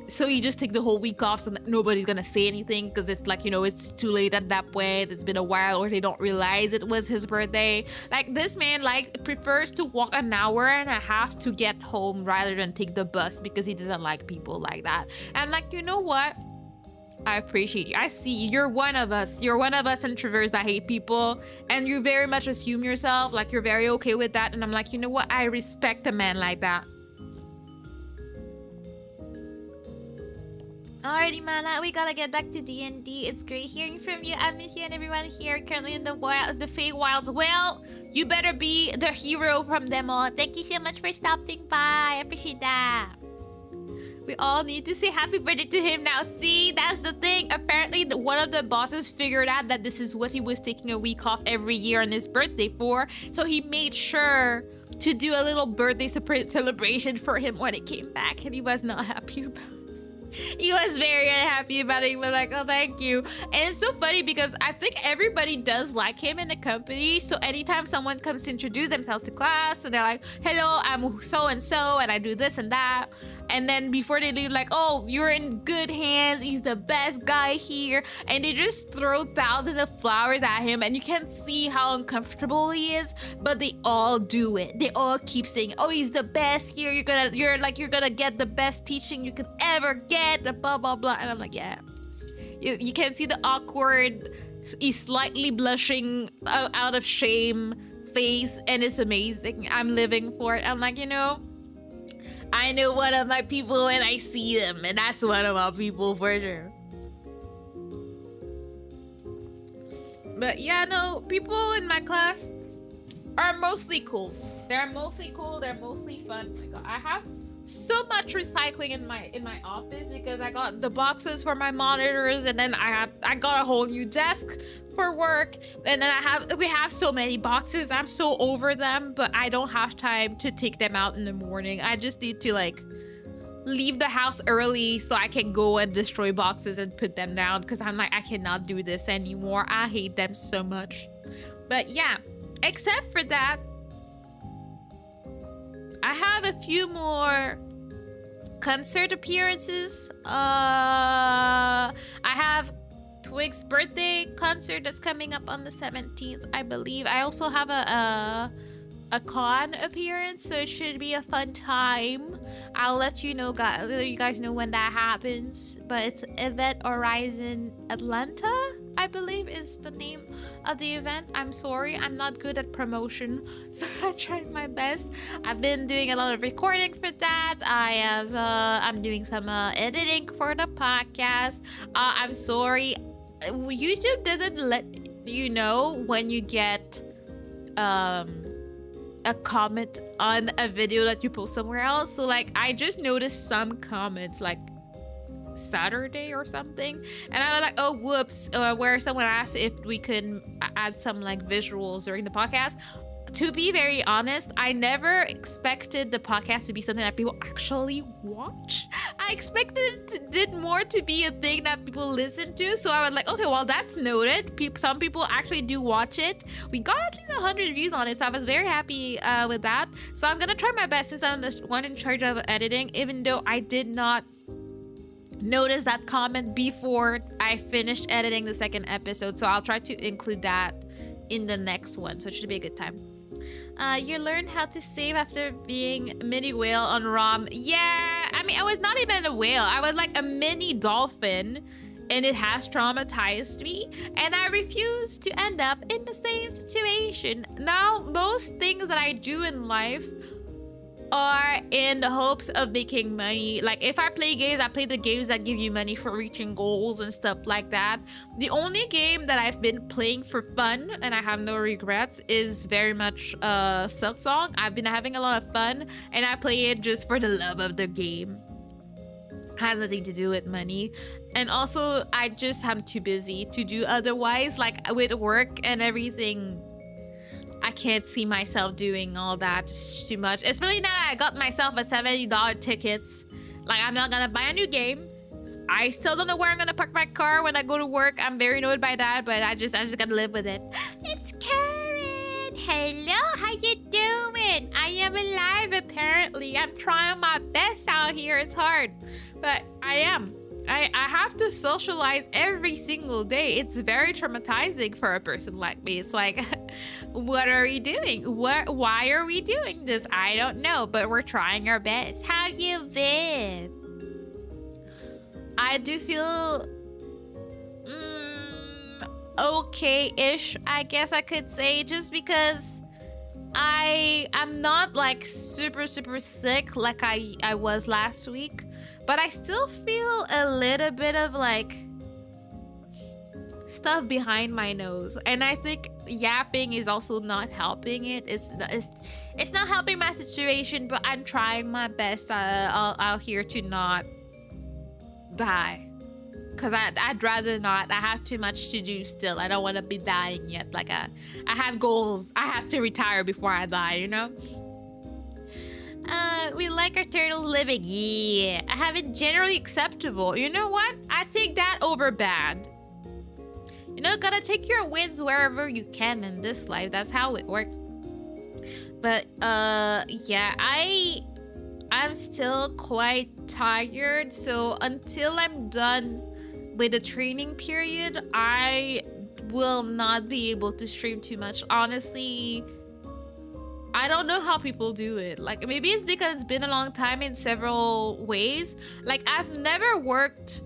So you just take the whole week off so that nobody's gonna say anything, because it's like, you know, it's too late at that point. It's been a while, or they don't realize it was his birthday. Like, this man, like, prefers to walk an hour and a half to get home rather than take the bus, because he doesn't like people like that. And like, you know what? I appreciate you. I see you. You're one of us. You're one of us introverts that hate people, and you very much assume yourself. Like, you're very okay with that. And I'm like, you know what? I respect a man like that. Alrighty, Mana, we gotta get back to D&D. It's great hearing from you. I miss you and everyone here currently in the Feywilds. Well, you better be the hero from them all. Thank you so much for stopping by. I appreciate that. We all need to say happy birthday to him now. See, that's the thing. Apparently, one of the bosses figured out that this is what he was taking a week off every year on his birthday for. So he made sure to do a little birthday celebration for him when it came back. And he was not happy about it. He was very unhappy about it. He was like, oh, thank you. And it's so funny because I think everybody does like him in the company. So anytime someone comes to introduce themselves to class, and they're like, hello, I'm so-and-so, and I do this and that. And then before they leave, like, oh, you're in good hands. He's the best guy here. And they just throw thousands of flowers at him. And you can see how uncomfortable he is. But they all do it. They all keep saying, oh, he's the best here. You're gonna get the best teaching you could ever get. The blah, blah, blah. And I'm like, yeah. You can see the awkward, he's slightly blushing out of shame face. And it's amazing. I'm living for it. I'm like, you know, I know one of my people when I see them, and that's one of my people for sure. But yeah, no, people in my class are mostly cool. They're mostly cool, they're mostly fun. I have so much recycling in my office because I got the boxes for my monitors, and then I got a whole new desk for work, and then we have so many boxes. I'm so over them, but I don't have time to take them out in the morning. I just need to like leave the house early so I can go and destroy boxes and put them down, because I'm like, I cannot do this anymore. I hate them so much. But yeah, except for that, I have a few more concert appearances. I have Twig's birthday concert that's coming up on the 17th, I believe. I also have a con appearance, so it should be a fun time. I'll let you know, guys. You guys know when that happens. But it's Event Horizon Atlanta, I believe, is the name of the event. I'm sorry, I'm not good at promotion, so I tried my best. I've been doing a lot of recording for that. I'm doing some editing for the podcast. I'm sorry, YouTube doesn't let you know when you get a comment on a video that you post somewhere else. So like, I just noticed some comments like Saturday or something, and I was like, oh whoops, where someone asked if we could add some like visuals during the podcast. To be very honest, I never expected the podcast to be something that people actually watch. I expected it did more to be a thing that people listen to. So I was like, okay, well, that's noted. Some people actually do watch it. We got at least 100 views on it, so I was very happy with that. So I'm gonna try my best, since I'm the one in charge of editing, even though I did not notice that comment before I finished editing the second episode. So I'll try to include that in the next one, so it should be a good time. You learned how to save after being mini whale on ROM. Yeah, I mean, I was not even a whale. I was like a mini dolphin, and it has traumatized me, and I refuse to end up in the same situation. Now, most things that I do in life are in the hopes of making money. Like, if I play games, I play the games that give you money for reaching goals and stuff like that. The only game that I've been playing for fun, and I have no regrets, is very much Silksong. I've been having a lot of fun, and I play it just for the love of the game. Has nothing to do with money. And also, I just am too busy to do otherwise. Like, with work and everything, I can't see myself doing all that too much. Especially now that I got myself a $70 tickets. Like, I'm not gonna buy a new game. I still don't know where I'm gonna park my car when I go to work. I'm very annoyed by that, but I just gotta live with it. It's Karen. Hello, how you doing? I am alive, apparently. I'm trying my best out here. It's hard, but I am. I have to socialize every single day. It's very traumatizing for a person like me. It's like, what are we doing? Why are we doing this? I don't know, but we're trying our best. How you been? I do feel okay-ish, I guess I could say, just because I'm not like super sick like I was last week. But I still feel a little bit of like stuff behind my nose, and I think yapping is also not helping it. It's not helping my situation, but I'm trying my best out here to not die, because I'd rather not. I have too much to do still. I don't want to be dying yet. Like I have goals. I have to retire before I die, you know? We like our turtles living. Yeah, I have it generally acceptable. You know what? I take that over bad. You know, gotta take your wins wherever you can in this life. That's how it works. But yeah, I'm still quite tired. So until I'm done with the training period, I will not be able to stream too much. Honestly, I don't know how people do it. Like, maybe it's because it's been a long time in several ways. Like, I've never worked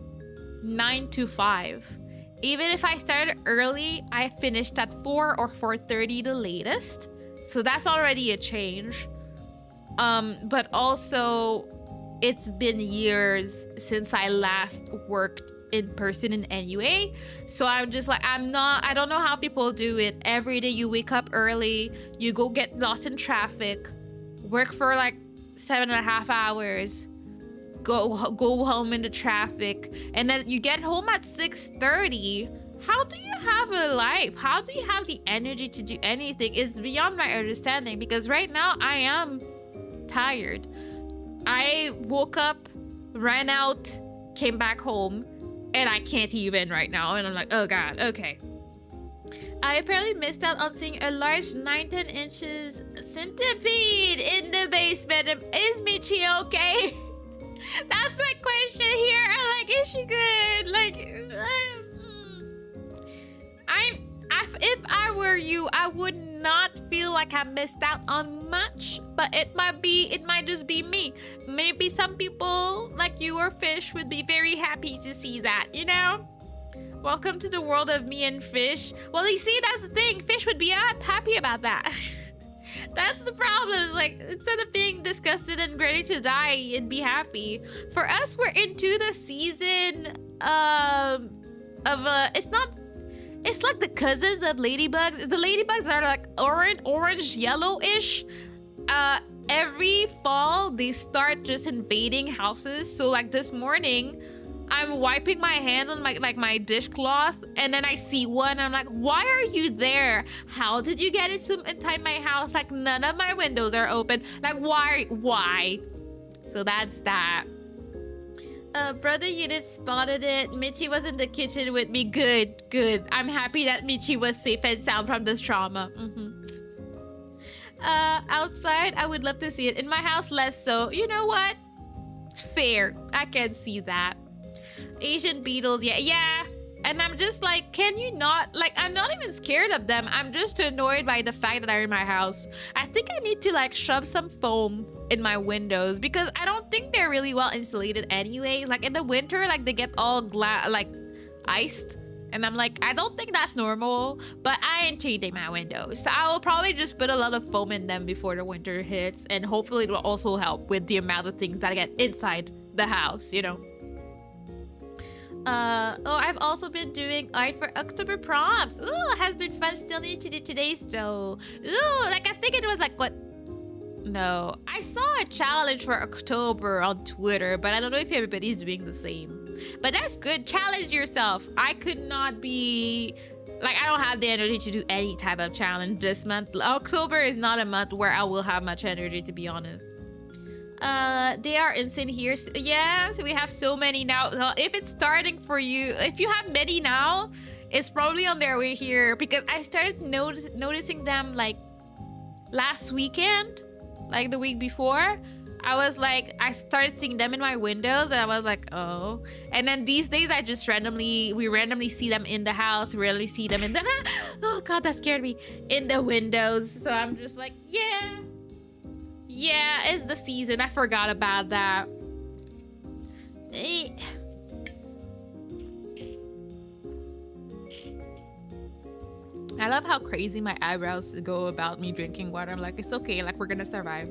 9 to 5. Even if I started early, I finished at 4 or 4:30 the latest. So that's already a change. But also, it's been years since I last worked in person in NUA. So I'm just like, I don't know how people do it. Every day you wake up early, you go get lost in traffic, work for like 7.5 hours, go home in the traffic, and then you get home at 6:30. How do you have a life? How do you have the energy to do anything? It's beyond my understanding, because right now I am tired. I woke up, ran out, came back home, and I can't even right now. And I'm like, oh God, okay. I apparently missed out on seeing a large 9-10 inches centipede in the basement. Is Michi okay? That's my question here. I'm like, is she good? Like, if I were you, I would not feel like I missed out on much, but it might just be me. Maybe some people like you or Fish would be very happy to see that, you know? Welcome to the world of me and Fish. Well, you see, that's the thing. Fish would be happy about that. That's the problem. Like, instead of being disgusted and ready to die, it'd be happy. For us, we're into the season it's like the cousins of ladybugs. The ladybugs are like orange yellowish. Every fall they start just invading houses. So like this morning, I'm wiping my hand on my dishcloth, and then I see one, and I'm like, why are you there? How did you get inside my house? Like, none of my windows are open. Like, why? So that's that. Brother Unit spotted it. Michi was in the kitchen with me. Good. I'm happy that Michi was safe and sound from this trauma. Outside, I would love to see it. In my house, less so. You know what? Fair. I can see that. Asian beetles, yeah. And I'm just like, can you not? Like, I'm not even scared of them. I'm just annoyed by the fact that they're in my house. I think I need to like shove some foam in my windows because I don't think they're really well insulated anyway. Like in the winter, like they get all iced. And I'm like, I don't think that's normal, but I ain't changing my windows. So I will probably just put a lot of foam in them before the winter hits. And hopefully it will also help with the amount of things that I get inside the house, you know? I've also been doing art for October prompts. Ooh, it has been fun. Still need to do today's though. Ooh, like I think it was like what? No, I saw a challenge for October on Twitter, but I don't know if everybody's doing the same. But that's good. Challenge yourself. I could not be like, I don't have the energy to do any type of challenge this month. October is not a month where I will have much energy, to be honest. They are insane here. Yeah, so we have so many now. If it's starting for you, if you have many now, it's probably on their way here because I started noticing them like last weekend, like the week before. I started seeing them in my windows and I was like, oh. And then these days we randomly see them in the house. We randomly see them in the, oh God, that scared me, in the windows. So I'm just like, yeah. Yeah, it's the season. I forgot about that. I love how crazy my eyebrows go about me drinking water. I'm like, it's okay. Like, we're gonna survive.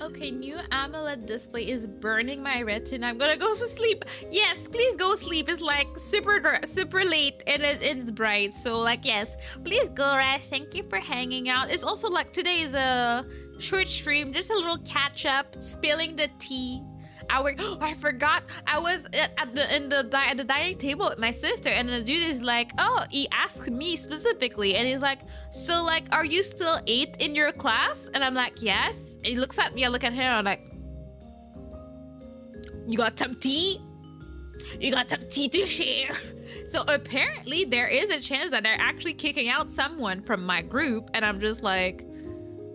Okay, new AMOLED display is burning my retina. I'm gonna go to sleep. Yes, please go sleep. It's like super late and it's bright. So like, yes, please go rest. Thank you for hanging out. It's also like today is a short stream, just a little catch up, spilling the tea. I forgot. I was at the dining table with my sister, and the dude is like, oh, he asked me specifically, and he's like, so like, are you still 8 in your class? And I'm like, yes. And he looks at me, I look at him, I'm like, you got some tea? You got some tea to share? So apparently there is a chance that they're actually kicking out someone from my group, and I'm just like,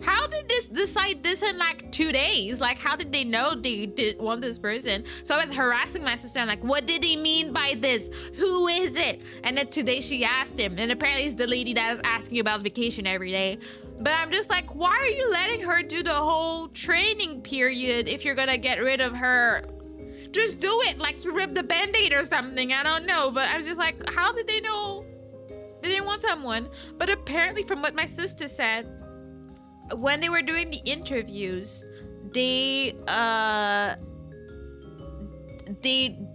how did this decide this in like 2 days? Like, how did they know they didn't want this person? So I was harassing my sister. I'm like, what did he mean by this? Who is it? And then today she asked him. And apparently it's the lady that is asking about vacation every day. But I'm just like, why are you letting her do the whole training period if you're gonna get rid of her? Just do it, like you rip the band-aid or something. I don't know. But I was just like, how did they know they didn't want someone? But apparently from what my sister said, when they were doing the interviews, they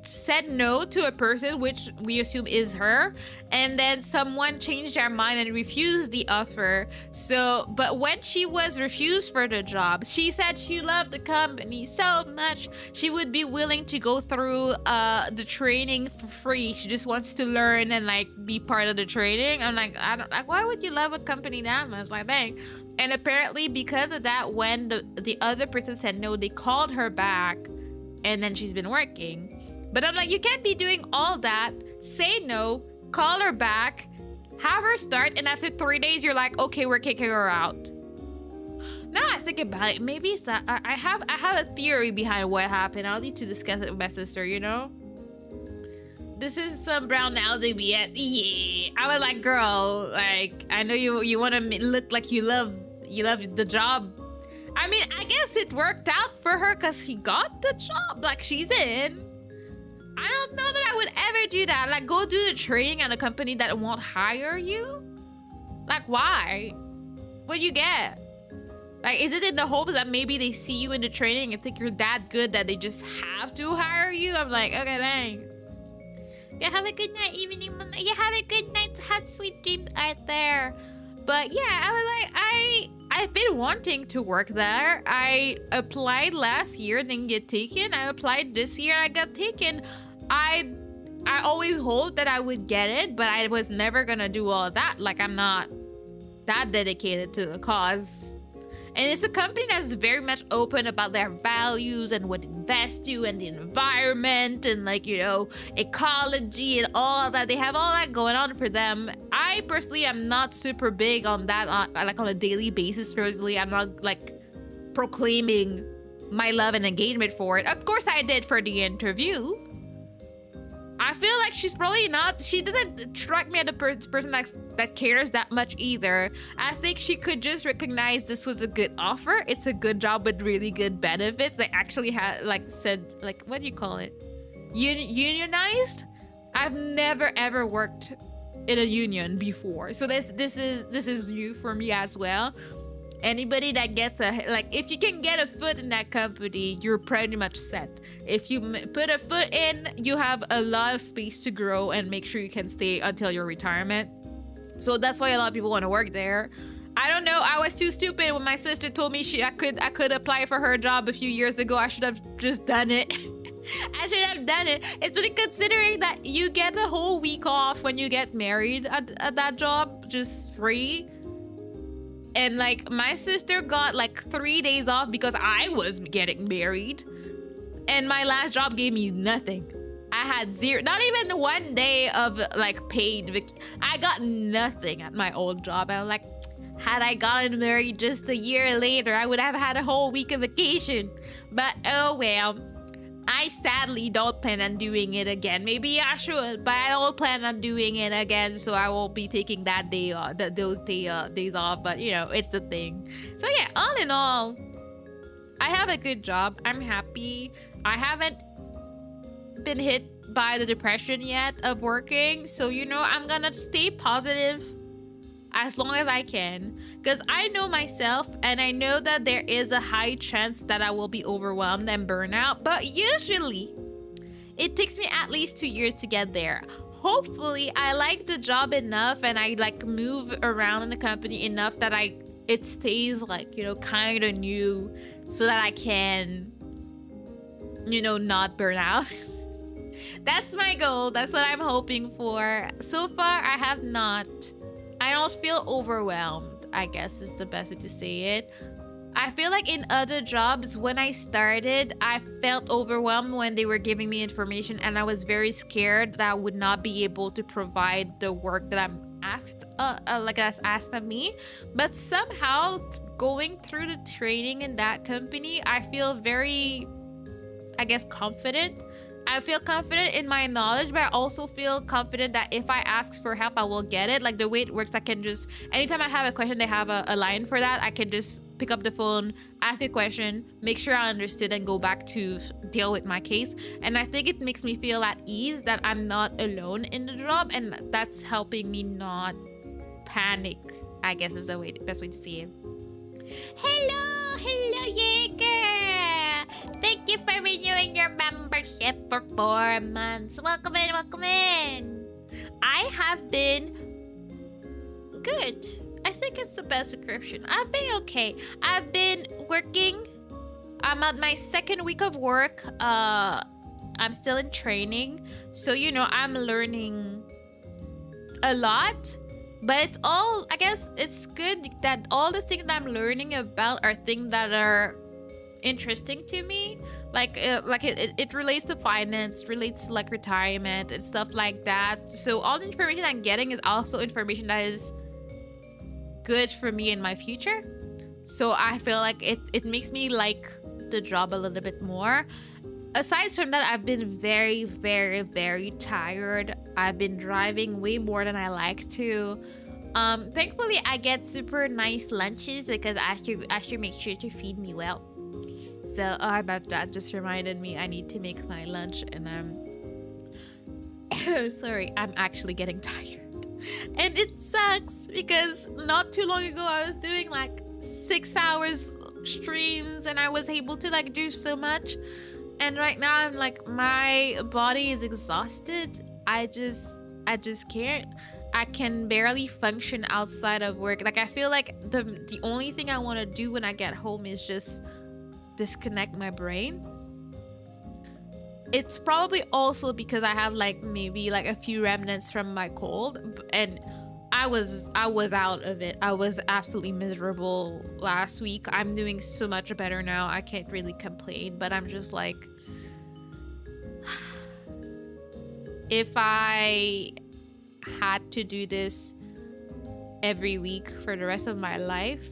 said no to a person, which we assume is her, and then someone changed their mind and refused the offer. So, but when she was refused for the job, she said she loved the company so much she would be willing to go through the training for free. She just wants to learn and like be part of the training. I'm like, I don't like, why would you love a company that much? Like, dang. And apparently because of that, when the other person said no, they called her back and then she's been working. But I'm like, you can't be doing all that. Say no, call her back, have her start, and after 3 days, you're like, okay, we're kicking her out. Now I think about it, maybe it's that I have a theory behind what happened. I'll need to discuss it with my sister, you know? This is some brown nosing me at, yeah. I was like, girl, like, I know you want to look like you love the job. I mean, I guess it worked out for her because she got the job, like she's in. I don't know that I would ever do that. Like, go do the training at a company that won't hire you? Like, why? What do you get? Like, is it in the hopes that maybe they see you in the training and think you're that good that they just have to hire you? I'm like, okay, dang. Yeah, have a good night, evening. Yeah, have a good night. Have sweet dreams out there. But yeah, I was like, I've been wanting to work there. I applied last year, didn't get taken. I applied this year, I got taken. I always hoped that I would get it, but I was never gonna do all of that. Like, I'm not that dedicated to the cause. And it's a company that's very much open about their values and would invest you in the environment and, like, you know, ecology and all of that. They have all that going on for them. I personally am not super big on that, like on a daily basis. Personally, I'm not like proclaiming my love and engagement for it. Of course I did for the interview. I feel like she's probably not, she doesn't strike me as a person that cares that much either. I think she could just recognize this was a good offer. It's a good job with really good benefits. They actually had, like, said, like, what do you call it? Unionized? I've never ever worked in a union before. So this is new for me as well. Anybody that gets if you can get a foot in that company, you're pretty much set. If you put a foot in, you have a lot of space to grow and make sure you can stay until your retirement. So that's why a lot of people want to work there. I don't know. I was too stupid when my sister told me I could apply for her job a few years ago. I should have just done it. I should have done it. Especially considering that you get a whole week off when you get married at that job, just free. And like, my sister got like 3 days off because I was getting married. And my last job gave me nothing. I had zero, not even 1 day of like paid I got nothing at my old job. I was like, had I gotten married just a year later, I would have had a whole week of vacation. But oh well. I sadly don't plan on doing it again. Maybe I should, but I don't plan on doing it again, so I won't be taking that day off, those days off. But you know, it's a thing. So yeah, all in all, I have a good job. I'm happy. I haven't been hit by the depression yet of working, so you know, I'm gonna stay positive as long as I can, because I know myself and I know that there is a high chance that I will be overwhelmed and burnout, but usually it takes me at least 2 years to get there. Hopefully I like the job enough and I like move around in the company enough that it stays like, you know, kind of new, so that I can, you know, not burn out. That's my goal. That's what I'm hoping for. So far I have not. I don't feel overwhelmed, I guess is the best way to say it. I feel like in other jobs, when I started, I felt overwhelmed when they were giving me information, and I was very scared that I would not be able to provide the work that I'm asked, that's asked of me. But somehow, going through the training in that company, I feel very, I guess, confident. I feel confident in my knowledge, but I also feel confident that if I ask for help, I will get it. Like the way it works, I can just, anytime I have a question, they have a line for that. I can just pick up the phone, ask a question, make sure I understood, and go back to deal with my case. And I think it makes me feel at ease that I'm not alone in the job, and that's helping me not panic, I guess is the best way to see it. Hello, Jaeger. Thank you for renewing your membership for 4 months. Welcome in. I have been good. I think it's the best description. I've been okay. I've been working. I'm at my 2nd week of work. I'm still in training. So, you know, I'm learning a lot. But it's all, I guess it's good that all the things that I'm learning about are things that are interesting to me. Like it relates to finance, relates to like retirement and stuff like that. So all the information I'm getting is also information that is good for me in my future. So I feel like it makes me like the job a little bit more. Aside from that, I've been very, very, very tired. I've been driving way more than I like to. Thankfully, I get super nice lunches because Asher makes sure to feed me well. So that just reminded me I need to make my lunch, and I'm sorry, I'm actually getting tired. And it sucks because not too long ago I was doing like 6 hours streams and I was able to like do so much. And right now I'm like, my body is exhausted. I just can't. I can barely function outside of work. Like I feel like the only thing I want to do when I get home is just disconnect my brain. It's probably also because I have like maybe like a few remnants from my cold, and I was out of it. I was absolutely miserable last week. I'm doing so much better now. I can't really complain, but I'm just like, if I had to do this every week for the rest of my life,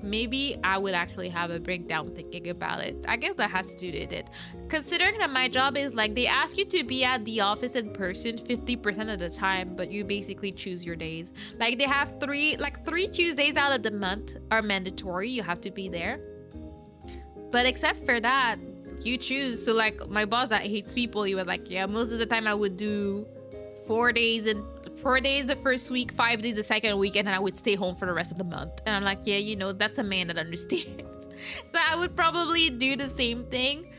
maybe I would actually have a breakdown thinking about it. I guess that has to do with it. Considering that my job is like, they ask you to be at the office in person 50% of the time, but you basically choose your days. Like they have three Tuesdays out of the month are mandatory. You have to be there. But except for that, you choose. So like my boss that hates people, he was like, yeah, most of the time I would do 4 days the first week, 5 days the second week, and then I would stay home for the rest of the month. And I'm like, yeah, you know, that's a man that understands. So I would probably do the same thing.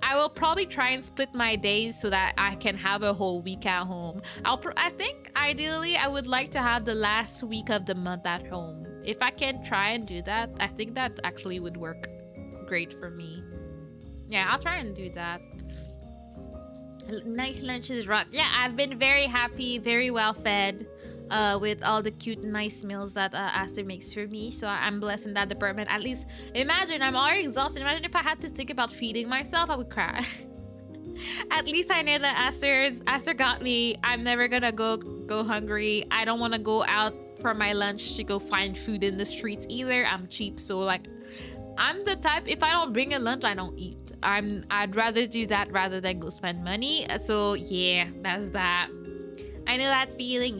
I will probably try and split my days so that I can have a whole week at home. I think ideally I would like to have the last week of the month at home. If I can try and do that, I think that actually would work great for me. Yeah, I'll try and do that. Nice lunches rock. Yeah, I've been very happy, very well fed with all the cute, nice meals that Aster makes for me. So I'm blessed in that department. At least, imagine, I'm already exhausted. Imagine if I had to think about feeding myself, I would cry. At least I know that Aster got me. I'm never gonna go hungry. I don't want to go out for my lunch to go find food in the streets either. I'm cheap, so like, I'm the type, if I don't bring a lunch, I don't eat. I'd rather do that rather than go spend money. So yeah, that's that. I know that feeling.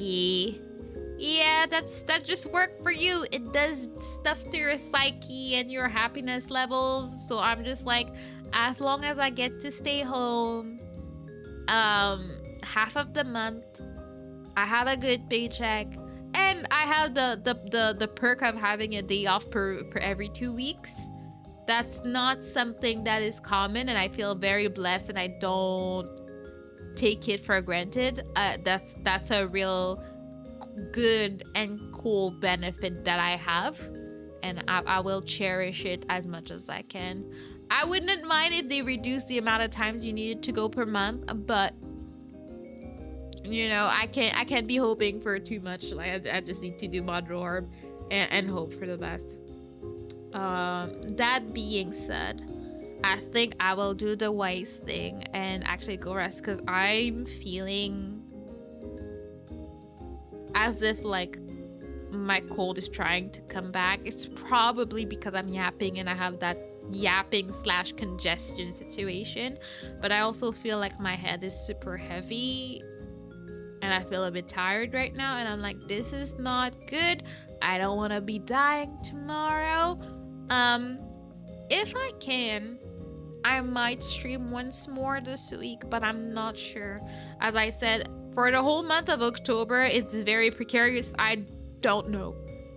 Yeah, that just worked for you. It does stuff to your psyche and your happiness levels. So I'm just like, as long as I get to stay home half of the month, I have a good paycheck, and I have the perk of having a day off per every 2 weeks. That's not something that is common, and I feel very blessed, and I don't take it for granted. That's a real good and cool benefit that I have, and I will cherish it as much as I can. I wouldn't mind if they reduce the amount of times you needed to go per month, but you know, I can't be hoping for too much. Like I just need to do my job and hope for the best. That being said, I think I will do the wise thing and actually go rest, because I'm feeling as if like my cold is trying to come back. It's probably because I'm yapping and I have that yapping / congestion situation, but I also feel like my head is super heavy and I feel a bit tired right now, and I'm like, this is not good. I don't want to be dying tomorrow. If I can, I might stream once more this week, but I'm not sure. As I said, for the whole month of October, it's very precarious. I don't know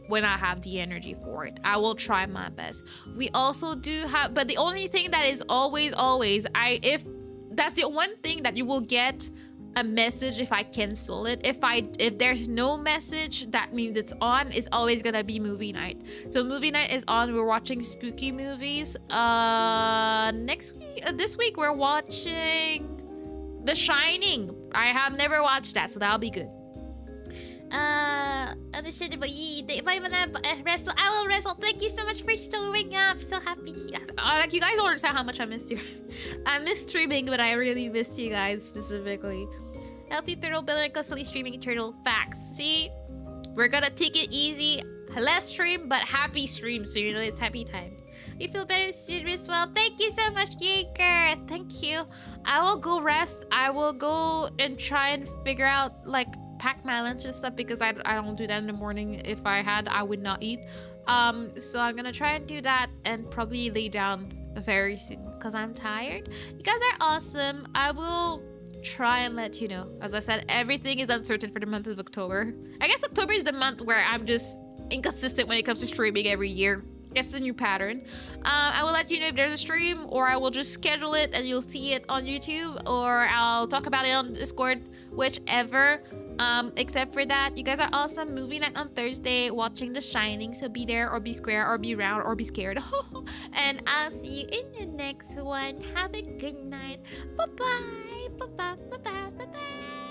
when I have the energy for it. I will try my best. We also do have, but the only thing that is always, if that's the one thing that you will get a message if I cancel it. If there's no message, that means it's on. It's always gonna be movie night. So movie night is on. We're watching spooky movies. This week we're watching The Shining. I have never watched that, so that'll be good. Understandable. If I wanna wrestle, I will wrestle. Thank you so much for showing up. So happy. Like, you guys don't understand how much I missed you. I miss streaming, but I really miss you guys specifically. Healthy turtle builder and constantly streaming turtle. Facts. See, we're gonna take it easy. Less stream, but happy stream, so you know it's happy time. You feel better soon as well. Thank you so much, Jaeger. Thank you. I will go rest. I will go and try and figure out, like, pack my lunch and stuff, because I don't do that in the morning. If I had, I would not eat. So I'm gonna try and do that and probably lay down very soon because I'm tired. You guys are awesome. I will try and let you know. As I said, everything is uncertain for the month of October. I guess October is the month where I'm just inconsistent when it comes to streaming every year. It's a new pattern. I will let you know if there's a stream, or I will just schedule it and you'll see it on YouTube, or I'll talk about it on Discord, whichever. Except for that, you guys are awesome. Movie night on Thursday, watching The Shining, so be there or be square or be round or be scared. And I'll see you in the next one. Have a good night. Bye bye. Bye bye. Bye bye. Bye bye.